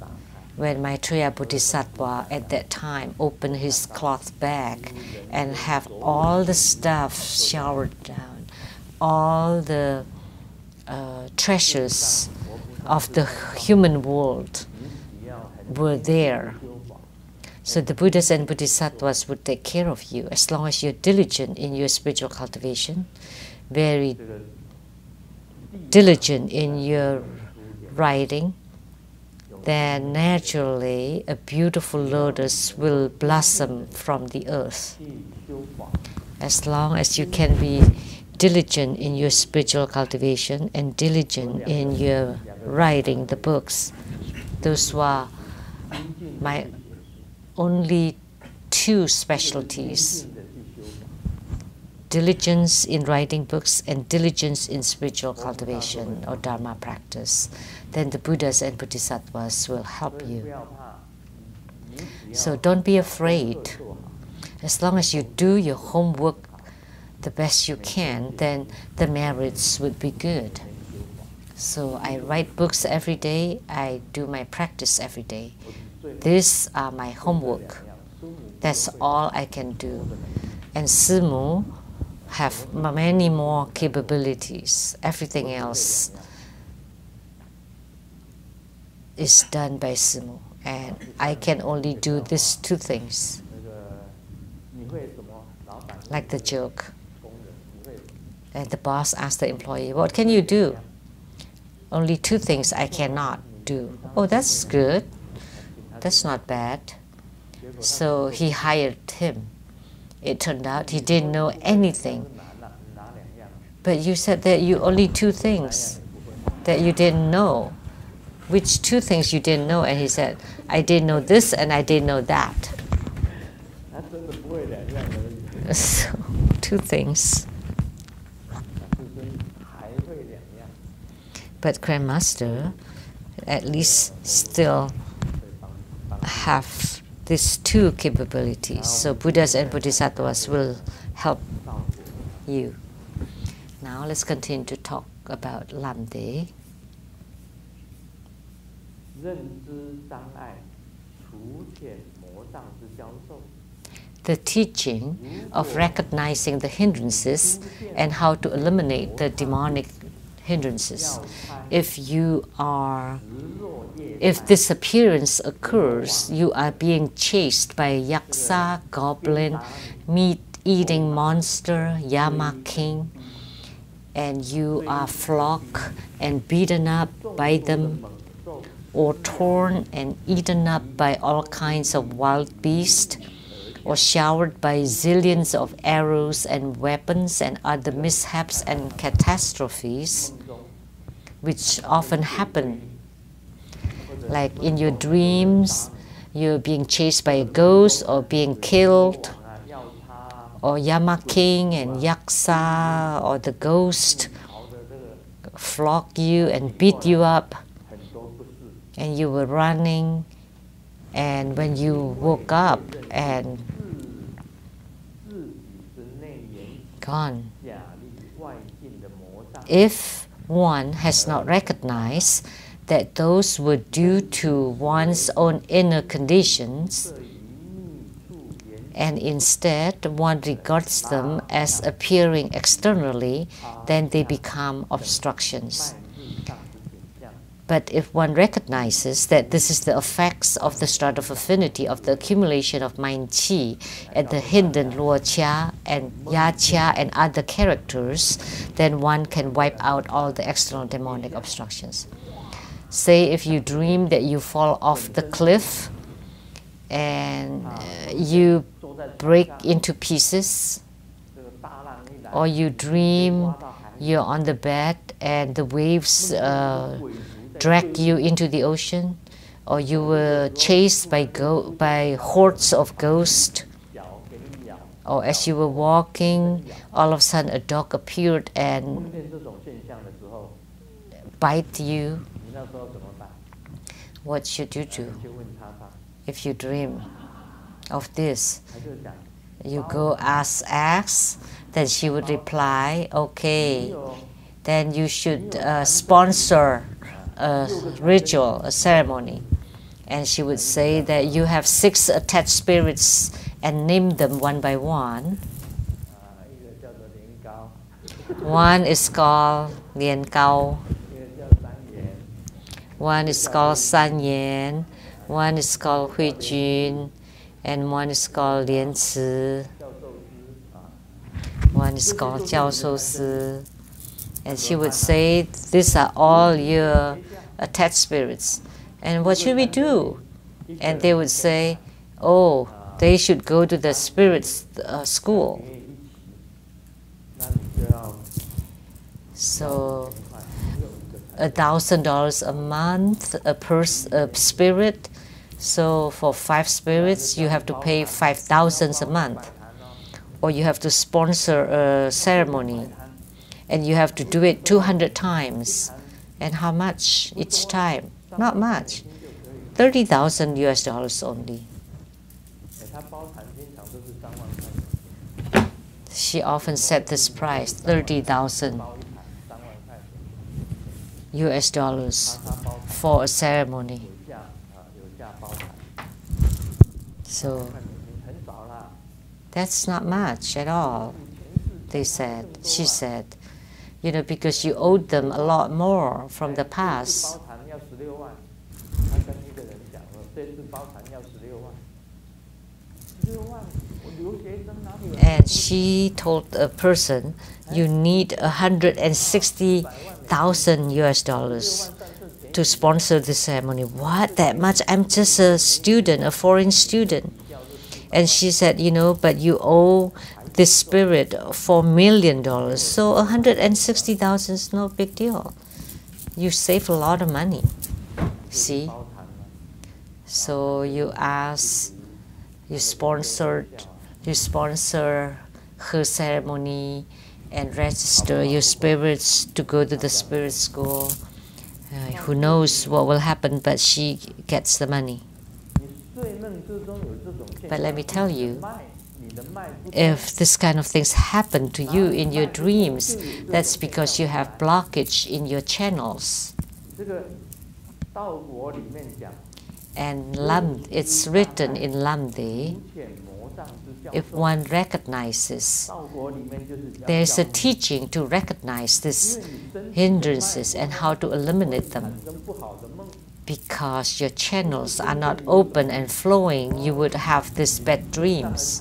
when Maitreya Bodhisattva at that time opened his cloth bag and have all the stuff showered down, all the treasures of the human world were there. So the Buddhas and Bodhisattvas would take care of you as long as you're diligent in your spiritual cultivation, very diligent in your writing, then naturally a beautiful lotus will blossom from the earth. As long as you can be diligent in your spiritual cultivation and diligent in your writing the books. Those were my only two specialties: diligence in writing books and diligence in spiritual cultivation or Dharma practice. Then the Buddhas and Bodhisattvas will help you. So don't be afraid. As long as you do your homework the best you can, then the merits would be good. So I write books every day, I do my practice every day. These are my homework. That's all I can do. And Simu have many more capabilities. Everything else is done by Simu, and I can only do these two things. Like the joke. And the boss asked the employee, "What can you do?" "Only two things I cannot do." "Oh, that's good. That's not bad." So he hired him. It turned out he didn't know anything. "But you said that you only two things that you didn't know." "Which two things you didn't know?" And he said, "I didn't know this and I didn't know that." So, two things. But Grandmaster at least still have these two capabilities. So Buddhas and Bodhisattvas will help you. Now let's continue to talk about Lamdre. The teaching of recognizing the hindrances and how to eliminate the demonic hindrances. If this appearance occurs, you are being chased by a yaksa, goblin, meat-eating monster, Yama king, and you are flogged and beaten up by them, or torn and eaten up by all kinds of wild beasts, or showered by zillions of arrows and weapons and other mishaps and catastrophes, which often happen. Like in your dreams, you're being chased by a ghost or being killed, or Yama King and Yaksa or the ghost flog you and beat you up, and you were running, and when you woke up and gone. If one has not recognized that those were due to one's own inner conditions, and instead one regards them as appearing externally, then they become obstructions. But if one recognizes that this is the effects of the strata of affinity, of the accumulation of mind qi and the hidden luo qia and ya qia and other characters, then one can wipe out all the external demonic obstructions. Say if you dream that you fall off the cliff and you break into pieces, or you dream you're on the bed and the waves drag you into the ocean, or you were chased by hordes of ghosts, or as you were walking, all of a sudden a dog appeared and bite you, what should you do? If you dream of this, you go ask, then she would reply, "Okay, then you should sponsor a ritual, a ceremony." And she would say that you have 6 attached spirits and name them one by one. One is called Lian-Gao, one is called Shen-yen, one is called Hui-jun, and one is called Lian-ci, one is called Jiao-shou-si. And she would say, "These are all your attached spirits. And what should we do? And they would say, oh, they should go to the spirit school. So $1,000 a month per spirit. So for 5 spirits, you have to pay 5,000 a month. Or you have to sponsor a ceremony. And you have to do it 200 times. And how much each time? Not much. $30,000 only. She often said this price, $30,000 for a ceremony. So that's not much at all, they said. She said, you know, because you owed them a lot more from the past. And she told a person, you need $160,000 to sponsor the ceremony. What, that much? I'm just a student, a foreign student. And she said, you know, but you owe this spirit $4 million. So $160,000 is no big deal. You save a lot of money. See? So you ask, you sponsor her ceremony and register your spirits to go to the spirit school. Who knows what will happen, but she gets the money. But let me tell you, if this kind of things happen to you in your dreams, that's because you have blockage in your channels. And it's written in Lamdre, if one recognizes, there's a teaching to recognize these hindrances and how to eliminate them. Because your channels are not open and flowing, you would have these bad dreams.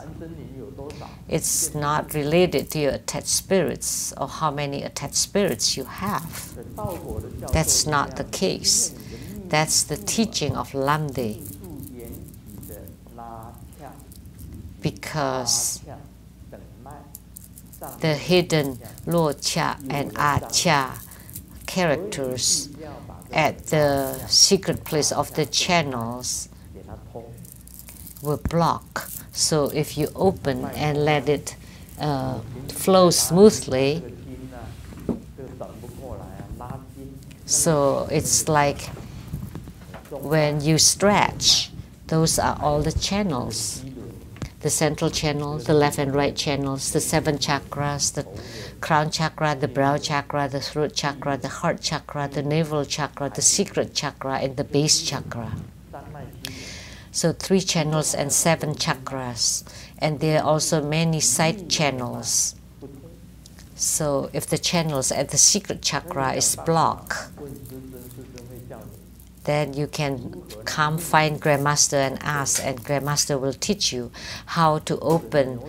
It's not related to your attached spirits or how many attached spirits you have. That's not the case. That's the teaching of Lamdre. Because the hidden Lo Cha and Ah Cha characters at the secret place of the channels will block. So if you open and let it flow smoothly, so it's like when you stretch, those are all the channels. The central channel, the left and right channels, the 7 chakras, the crown chakra, the brow chakra, the throat chakra, the heart chakra, the navel chakra, the secret chakra, and the base chakra. So 3 channels and 7 chakras. And there are also many side channels. So if the channels at the secret chakra is blocked, then you can come find Grandmaster and ask, and Grandmaster will teach you how to open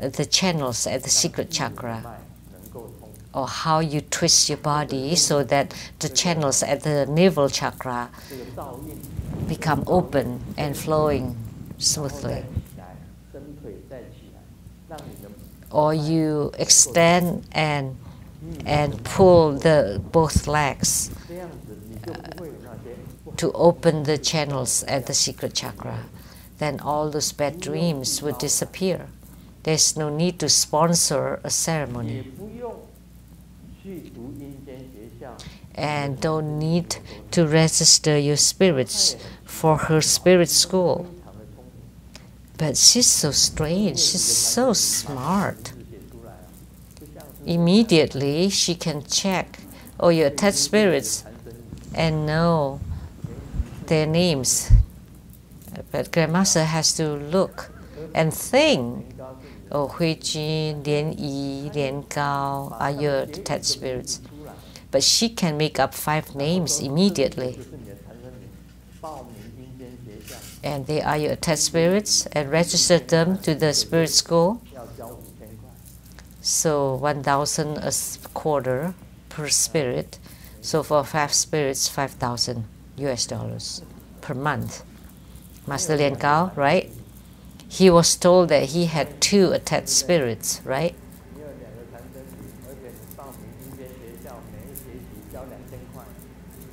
the channels at the secret chakra, or how you twist your body so that the channels at the navel chakra become open and flowing smoothly. Or you extend and pull both legs to open the channels at the secret chakra. Then all those bad dreams would disappear. There's no need to sponsor a ceremony. And don't need to register your spirits for her spirit school. But she's so strange, she's so smart. Immediately she can check all your attached spirits and know their names. But Grandmaster has to look and think, oh, Hui Jun, Lian Yi, Lian Gao are your attached spirits. But she can make up 5 names immediately. And they are your attached spirits, and register them to the spirit school. So 1,000 a quarter per spirit. So for 5 spirits, 5,000. US dollars per month. Master Lian Gao, right? He was told that he had 2 attached spirits, right?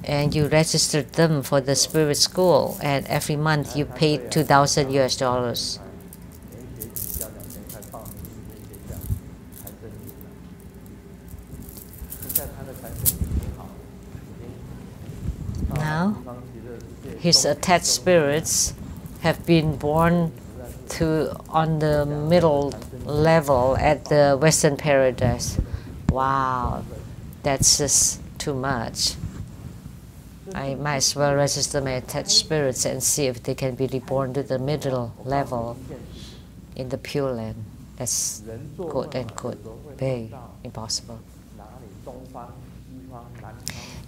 And you registered them for the spirit school, and every month you paid 2,000 US dollars. Now, his attached spirits have been born on the middle level at the Western Paradise. Wow, that's just too much. I might as well register my attached spirits and see if they can be reborn to the middle level in the Pure Land. That's quote unquote very impossible.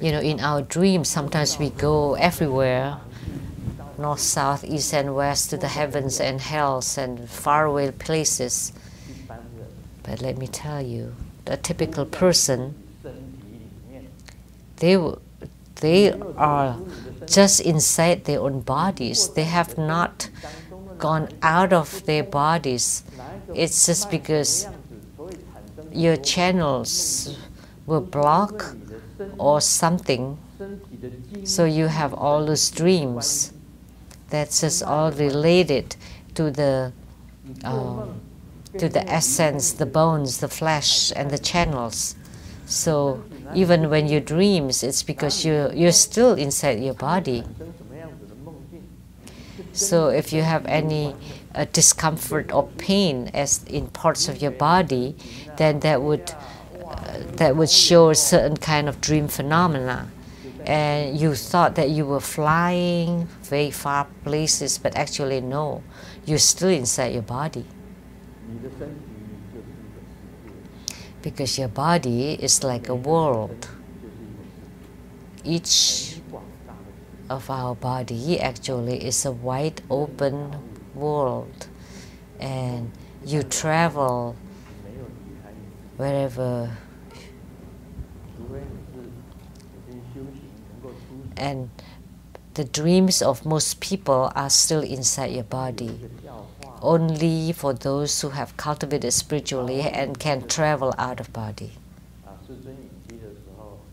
You know, in our dreams, sometimes we go everywhere, north, south, east, and west, to the heavens and hells and faraway places. But let me tell you, the typical person, they are just inside their own bodies. They have not gone out of their bodies. It's just because your channels were blocked or something, so you have all those dreams. That's just all related to the essence, the bones, the flesh, and the channels. So even when you dreams, it's because you're still inside your body. So if you have any discomfort or pain as in parts of your body, then that would show a certain kind of dream phenomena. And you thought that you were flying very far places, but actually no, you're still inside your body. Because your body is like a world. Each of our body actually is a wide open world, and you travel wherever, and the dreams of most people are still inside your body. Only for those who have cultivated spiritually and can travel out of body.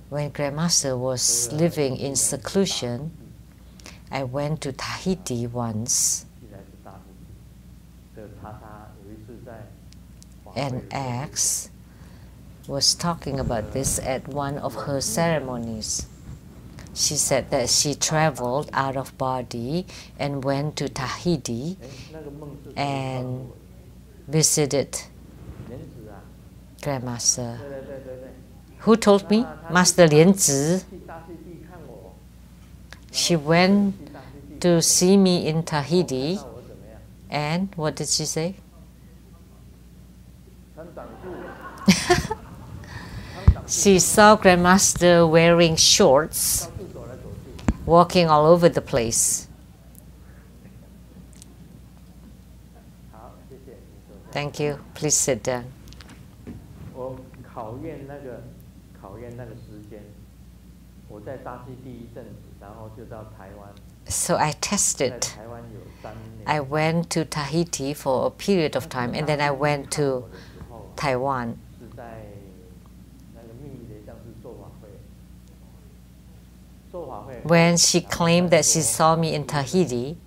When Grandmaster was living in seclusion, I went to Tahiti once, and X was talking about this at one of her ceremonies. She said that she traveled out of body and went to Tahiti and visited Grandmaster. Who told me? Master Lian-Zi. She went to see me in Tahiti, and what did she say? She saw Grandmaster wearing shorts, walking all over the place. Thank you. Please sit down. So I tested. I went to Tahiti for a period of time, and then I went to Taiwan. When she claimed that she saw me in Tahiti,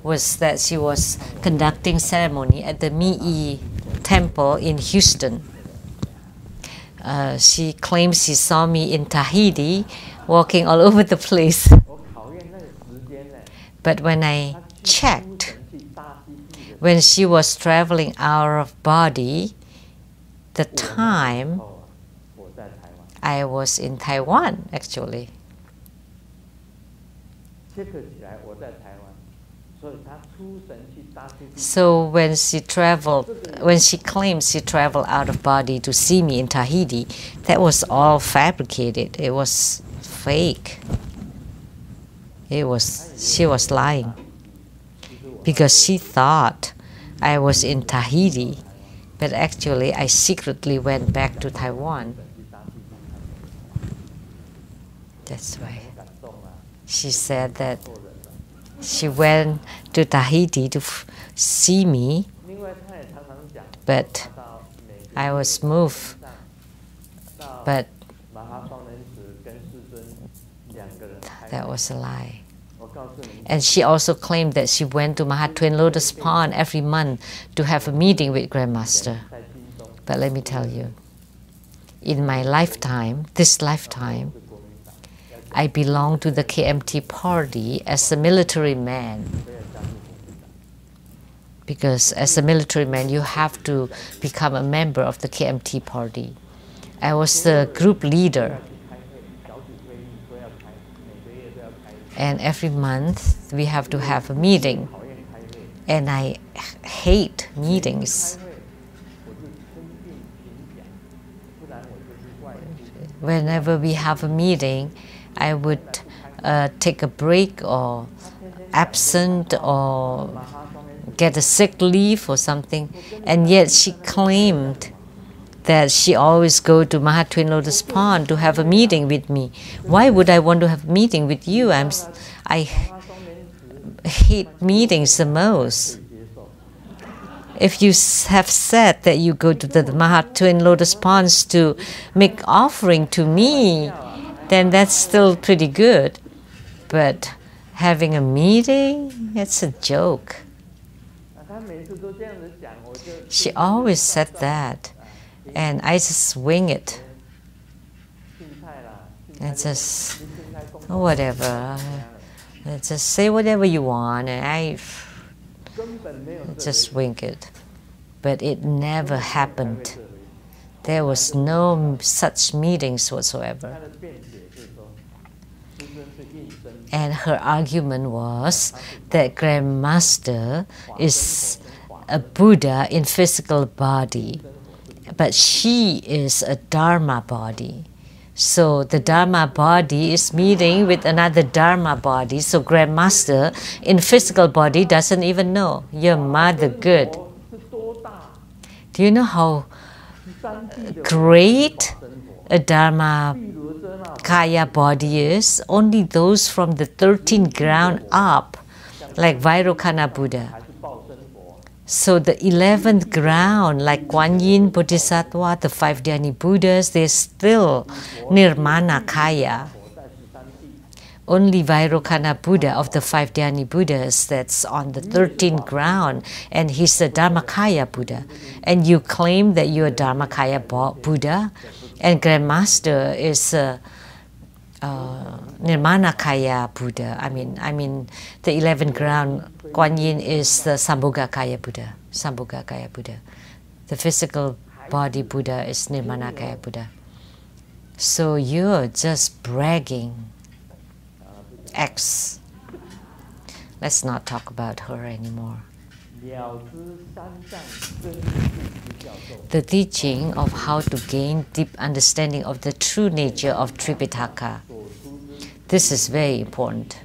was that she was conducting ceremony at the Mi Temple in Houston. She claims she saw me in Tahiti, walking all over the place. But when I checked, when she was traveling out of body, the time I was in Taiwan, actually. So when she claims she traveled out of body to see me in Tahiti, that was all fabricated. It was fake. She was lying, because she thought I was in Tahiti, but actually I secretly went back to Taiwan. That's why. She said that she went to Tahiti to see me, but I was moved. But that was a lie. And she also claimed that she went to Maha Twin Lotus Pond every month to have a meeting with Grandmaster. But let me tell you, in my lifetime, this lifetime, I belong to the KMT party as a military man. Because as a military man, you have to become a member of the KMT party. I was the group leader. And every month, we have to have a meeting. And I hate meetings. Whenever we have a meeting, I would take a break or absent or get a sick leave or something. And yet she claimed that she always go to Maha Twin Lotus Pond to have a meeting with me. Why would I want to have a meeting with you? I hate meetings the most. If you have said that you go to the Maha Twin Lotus Ponds to make offering to me, then that's still pretty good. But having a meeting, it's a joke. She always said that. And I just wing it. And just, whatever. Just say whatever you want, and I just wing it. But it never happened. There was no such meetings whatsoever. And her argument was that Grandmaster is a Buddha in physical body, but she is a Dharma body. So the Dharma body is meeting with another Dharma body. So Grandmaster in physical body doesn't even know. Your mother good. Do you know how great a Dharma Kaya body is? Only those from the 13th ground up, like Vairocana Buddha. So the 11th ground, like Kuan Yin, Bodhisattva, the 5 Dhyani Buddhas, they're still Nirmana Kaya. Only Vairocana Buddha of the 5 Dhyani Buddhas that's on the 13th ground, and he's the Dharmakaya Buddha. And you claim that you're a Dharmakaya Buddha, and Grandmaster is a Nirmanakaya Buddha. I mean, the 11th ground, Kuan Yin is the Sambhogakaya Buddha. Sambhogakaya Buddha. The physical body Buddha is Nirmanakaya Buddha. So you're just bragging. X. Let's not talk about her anymore. The teaching of how to gain deep understanding of the true nature of Tripitaka. This is very important.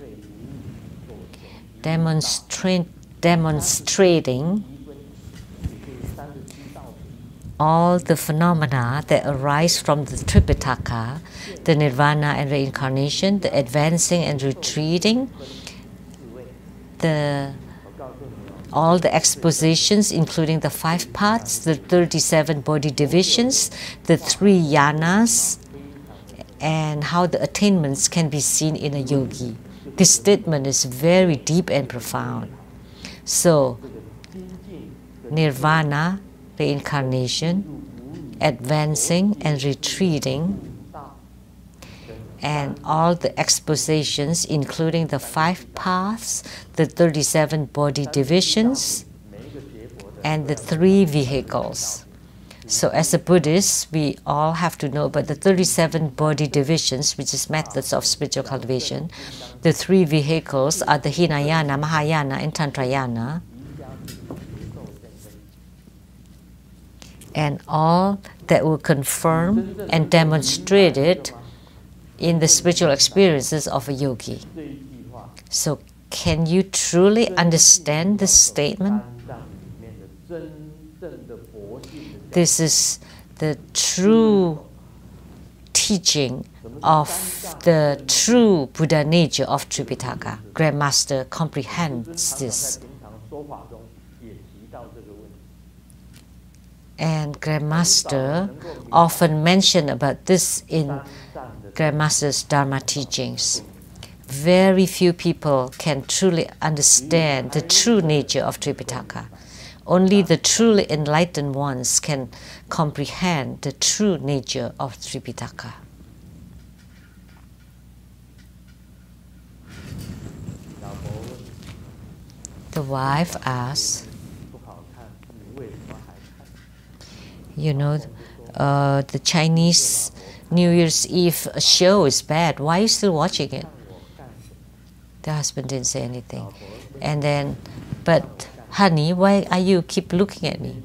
Demonstrating all the phenomena that arise from the Tripitaka, the nirvana and reincarnation, the advancing and retreating, all the expositions, including the 5 paths, the 37 body divisions, the 3 yanas, and how the attainments can be seen in a yogi. This statement is very deep and profound. So, nirvana, reincarnation, advancing and retreating, and all the expositions, including the 5 paths, the 37 body divisions, and the 3 vehicles. So as a Buddhist, we all have to know about the 37 body divisions, which is methods of spiritual cultivation. The 3 vehicles are the Hinayana, Mahayana, and Tantrayana. And all that will confirm and demonstrate it in the spiritual experiences of a yogi. So can you truly understand this statement? This is the true teaching of the true Buddha nature of Tripitaka. Grandmaster comprehends this. And Grandmaster often mentioned about this in Grandmaster's Dharma teachings. Very few people can truly understand the true nature of Tripitaka. Only the truly enlightened ones can comprehend the true nature of Tripitaka. The wife asks, you know, the Chinese New Year's Eve show is bad. Why are you still watching it? The husband didn't say anything. And then, but honey, why are you keep looking at me?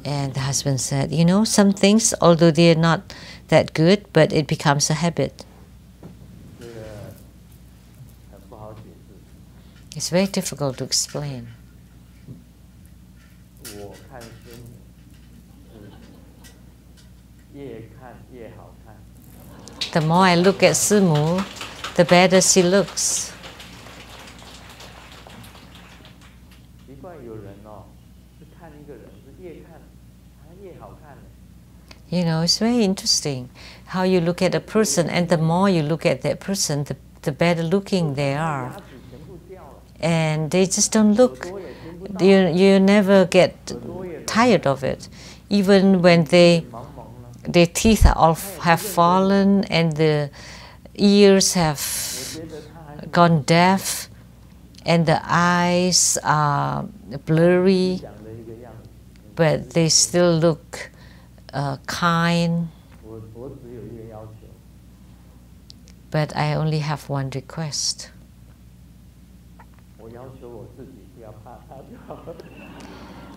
And the husband said, you know, some things, although they're not that good, but it becomes a habit. It's very difficult to explain. The more I look at Simu, the better she looks. You know, it's very interesting how you look at a person, and the more you look at that person, the better looking they are. And they just don't look, you never get tired of it. Even when their teeth are all have fallen and the ears have gone deaf and the eyes are blurry, but they still look kind. But I only have one request.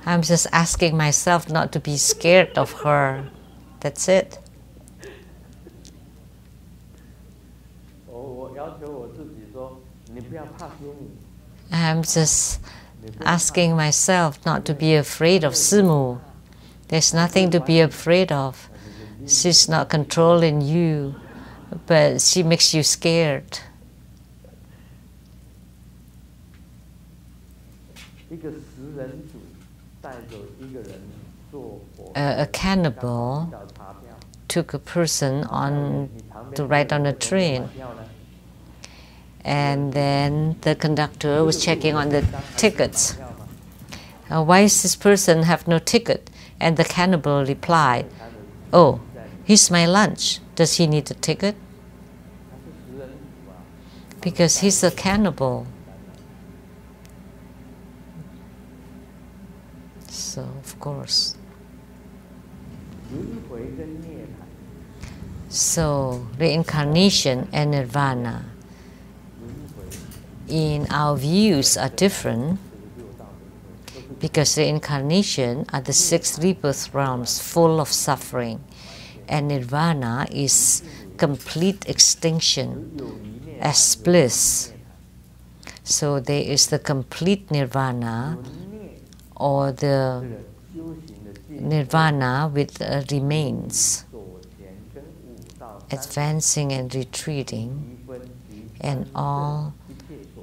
I'm just asking myself not to be scared of her. That's it. I'm just asking myself not to be afraid of Simu. There's nothing to be afraid of. She's not controlling you, but she makes you scared. A cannibal took a person on to ride on a train, and then the conductor was checking on the tickets. Why does this person have no ticket? And the cannibal replied, "Oh, he's my lunch. Does he need a ticket?" Because he's a cannibal. So, of course. So, reincarnation and nirvana, in our views, are different because reincarnation are the 6 rebirth realms full of suffering, and nirvana is complete extinction as bliss. So there is the complete nirvana, or the nirvana with remains, advancing and retreating, and all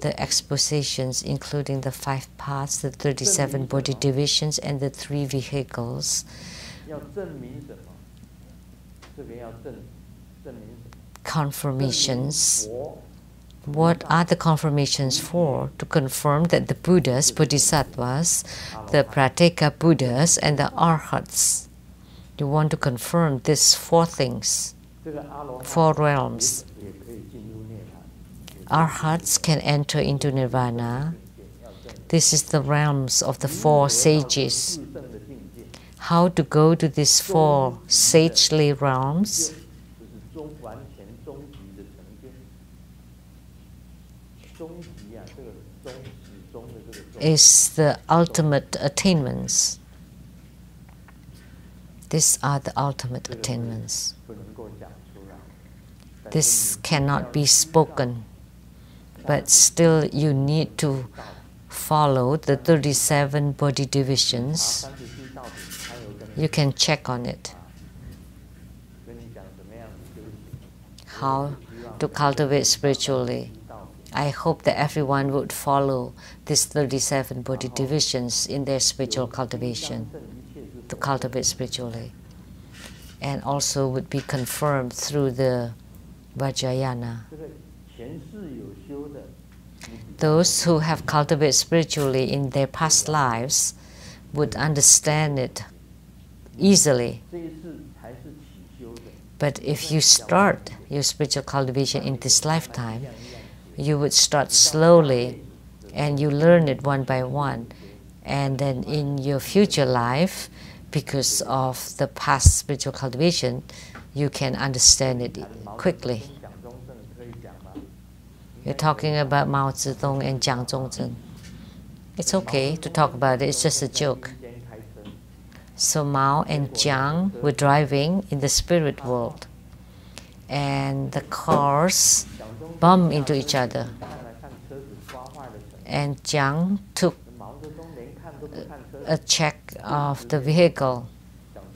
the expositions, including the 5 parts, the 37 body divisions, and the 3 vehicles. Confirmations. What are the confirmations for? To confirm that the Buddhas, Bodhisattvas, the Prateka Buddhas, and the Arhats. You want to confirm these 4 things, 4 realms. Arhats can enter into nirvana. This is the realms of the 4 sages. How to go to these 4 sagely realms? Is the ultimate attainments. These are the ultimate attainments. This cannot be spoken, but still you need to follow the 37 body divisions You can check on it. How to cultivate spiritually. I hope that everyone would follow these 37 Bodhi divisions in their spiritual cultivation, to cultivate spiritually, and also would be confirmed through the Vajrayana. Those who have cultivated spiritually in their past lives would understand it easily. But if you start your spiritual cultivation in this lifetime, you would start slowly and you learn it one by one. And then in your future life, because of the past spiritual cultivation, you can understand it quickly. You're talking about Mao Zedong and Jiang Zhongzhen. It's okay to talk about it, it's just a joke. So Mao and Jiang were driving in the spirit world, and the cars bumped into each other. And Jiang took a check of the vehicle,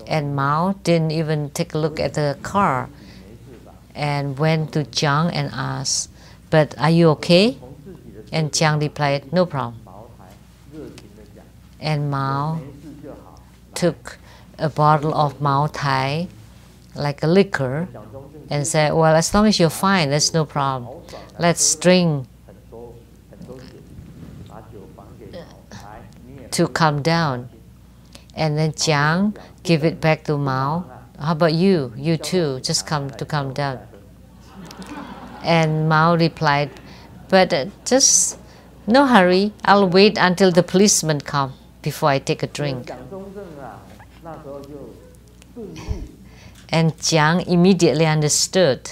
and Mao didn't even take a look at the car and went to Jiang and asked, "But are you okay?" And Jiang replied, "No problem." And Mao took a bottle of Mao Tai, like a liquor, and said, "Well, as long as you're fine, that's no problem. Let's drink to calm down." And then Jiang gave it back to Mao. "How about you? You too, just come to calm down." And Mao replied, "But just no hurry. I'll wait until the policeman come before I take a drink." And Jiang immediately understood.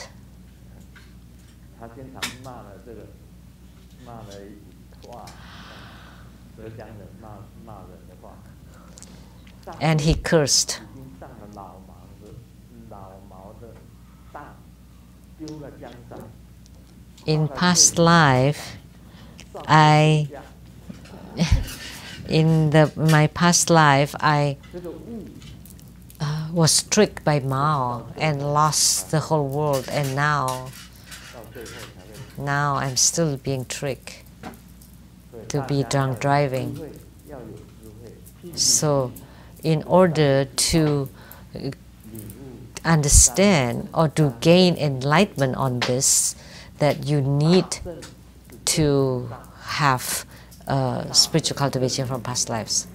And he cursed. In past life, my past life, I was tricked by Mao and lost the whole world, and now I'm still being tricked to be drunk driving. So in order to understand or to gain enlightenment on this, that you need to have spiritual cultivation from past lives.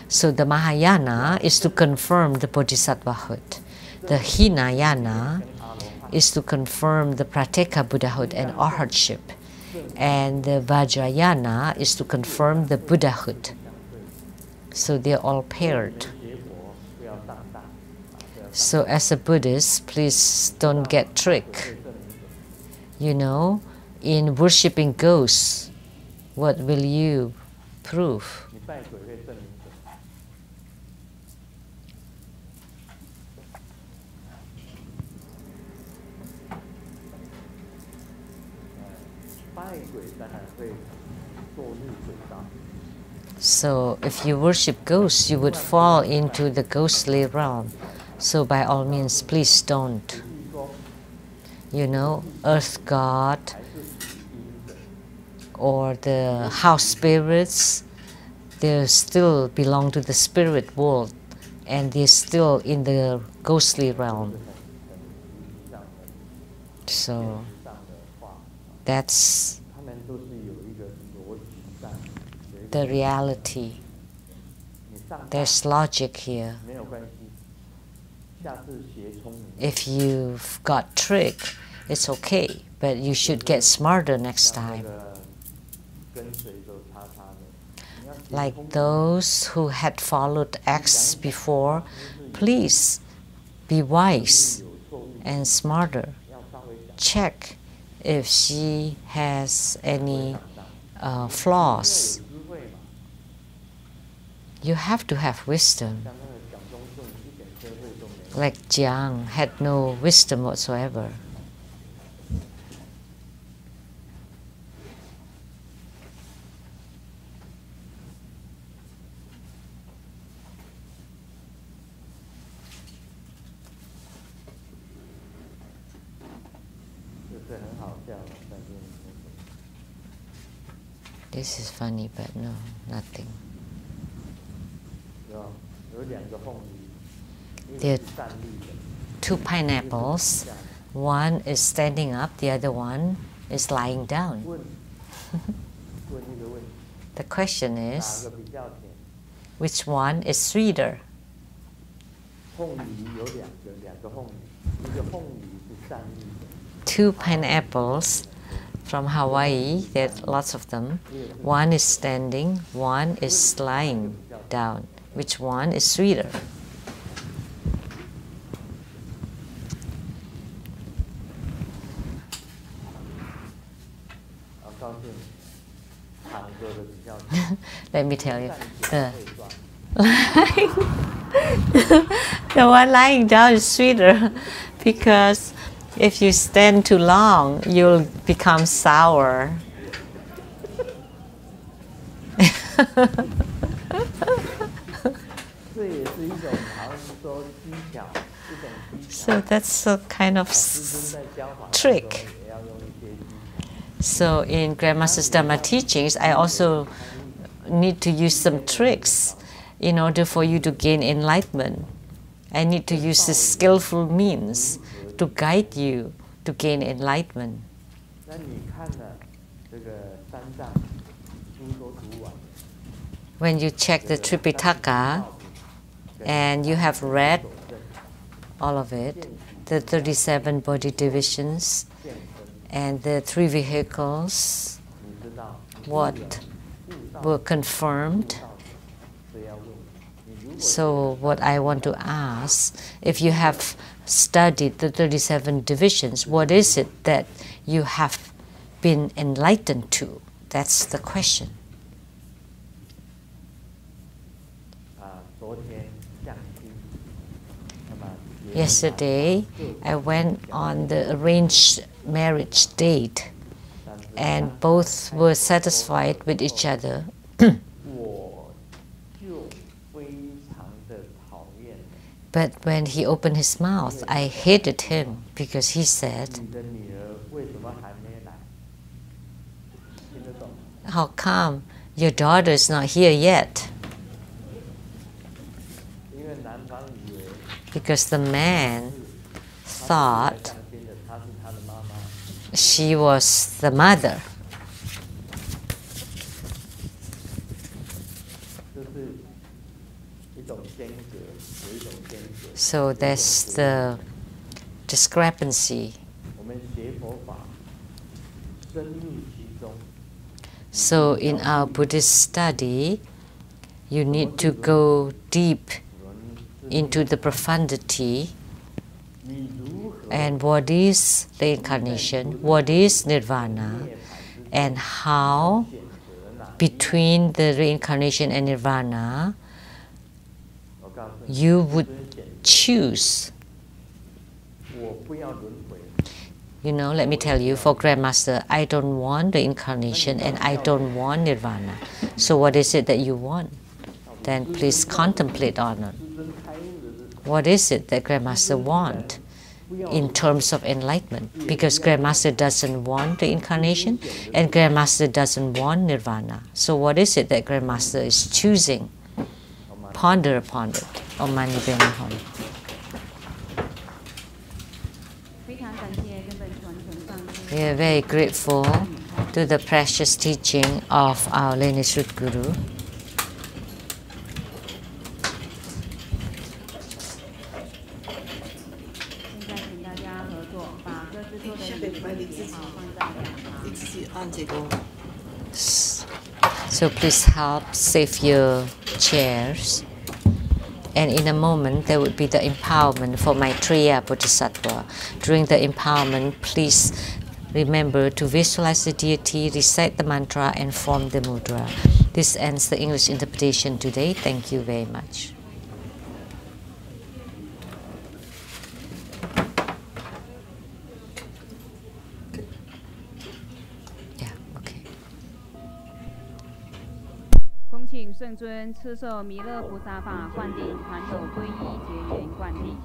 So the Mahayana is to confirm the Bodhisattvahood. The Hinayana is to confirm the Pratyeka Buddhahood and Arhatship. And the Vajrayana is to confirm the Buddhahood. So they're all paired. So as a Buddhist, please don't get tricked. You know, in worshipping ghosts, what will you prove? So if you worship ghosts, you would fall into the ghostly realm. So by all means, please don't. You know, earth god or the house spirits, they still belong to the spirit world, and they're still in the ghostly realm. So that's the reality. There's logic here. If you've got tricked, it's okay, but you should get smarter next time. Like those who had followed X before, please be wise and smarter. Check if she has any flaws. You have to have wisdom. Like Jiang had no wisdom whatsoever. This is funny, but no, nothing. There are 2 pineapples. One is standing up, the other one is lying down. The question is, which one is sweeter? Two pineapples from Hawaii, there are lots of them. One is standing, one is lying down. Which one is sweeter? Let me tell you, the one lying down is sweeter because if you stand too long, you'll become sour. So that's a kind of trick. So in Grandmaster's Dharma teachings, I also need to use some tricks in order for you to gain enlightenment. I need to use this skillful means to guide you to gain enlightenment. When you check the Tripitaka and you have read all of it, the 37 body divisions and the 3 vehicles, what were confirmed. So what I want to ask, if you have studied the 37 divisions, what is it that you have been enlightened to? That's the question. Yesterday, I went on the arranged marriage date, and both were satisfied with each other. But when he opened his mouth, I hated him because he said, "How come your daughter is not here yet?" Because the man thought she was the mother. So there's the discrepancy. So in our Buddhist study, you need to go deep into the profundity and what is reincarnation, what is nirvana, and how between the reincarnation and nirvana you would choose. You know, let me tell you, for Grandmaster, I don't want reincarnation and I don't want nirvana. So what is it that you want? Then please contemplate on it. What is it that Grandmaster wants in terms of enlightenment? Because Grandmaster doesn't want reincarnation and Grandmaster doesn't want nirvana. So what is it that Grandmaster is choosing? Ponder upon it. Om Mani Padme Hum. We are very grateful to the precious teaching of our lineage Guru. So please help save your chairs. And in a moment, there would be the empowerment for Maitreya Bodhisattva. During the empowerment, please remember to visualize the deity, recite the mantra, and form the mudra. This ends the English interpretation today. Thank you very much. Yeah, okay. 恭请圣尊赐受弥勒菩萨法灌顶，传有皈依结缘灌顶。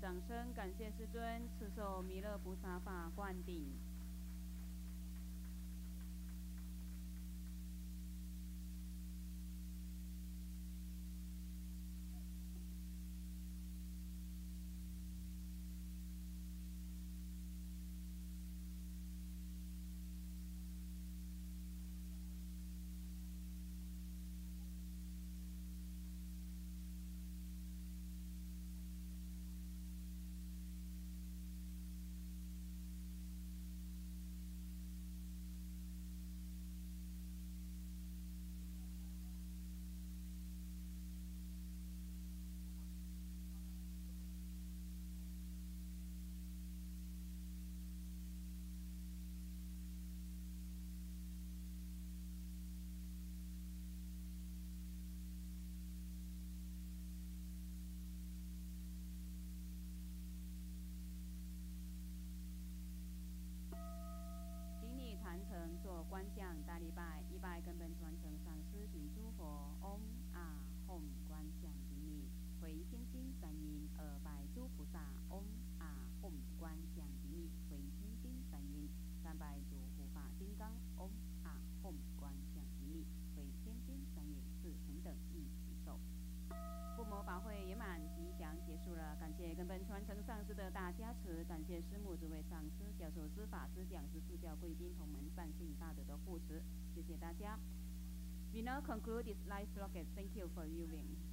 掌声感谢师尊赐受弥勒菩萨法灌顶。做观想大礼拜，一拜根本传承上师顶诸佛，嗡啊吽观想顶礼，回天经三音，二拜诸菩萨，嗡。唵观想比尼回天丁三运，3拜诸护法金刚，唵观想比尼回天丁三运4平等一起受。附魔法会圆满吉祥结束了，感谢根本传承上师的大加持，感谢师母、诸位上师、教授师、法师、讲师、助教、贵宾、同门善信大德的护持，谢谢大家。We now conclude this live broadcast. Thank you for viewing.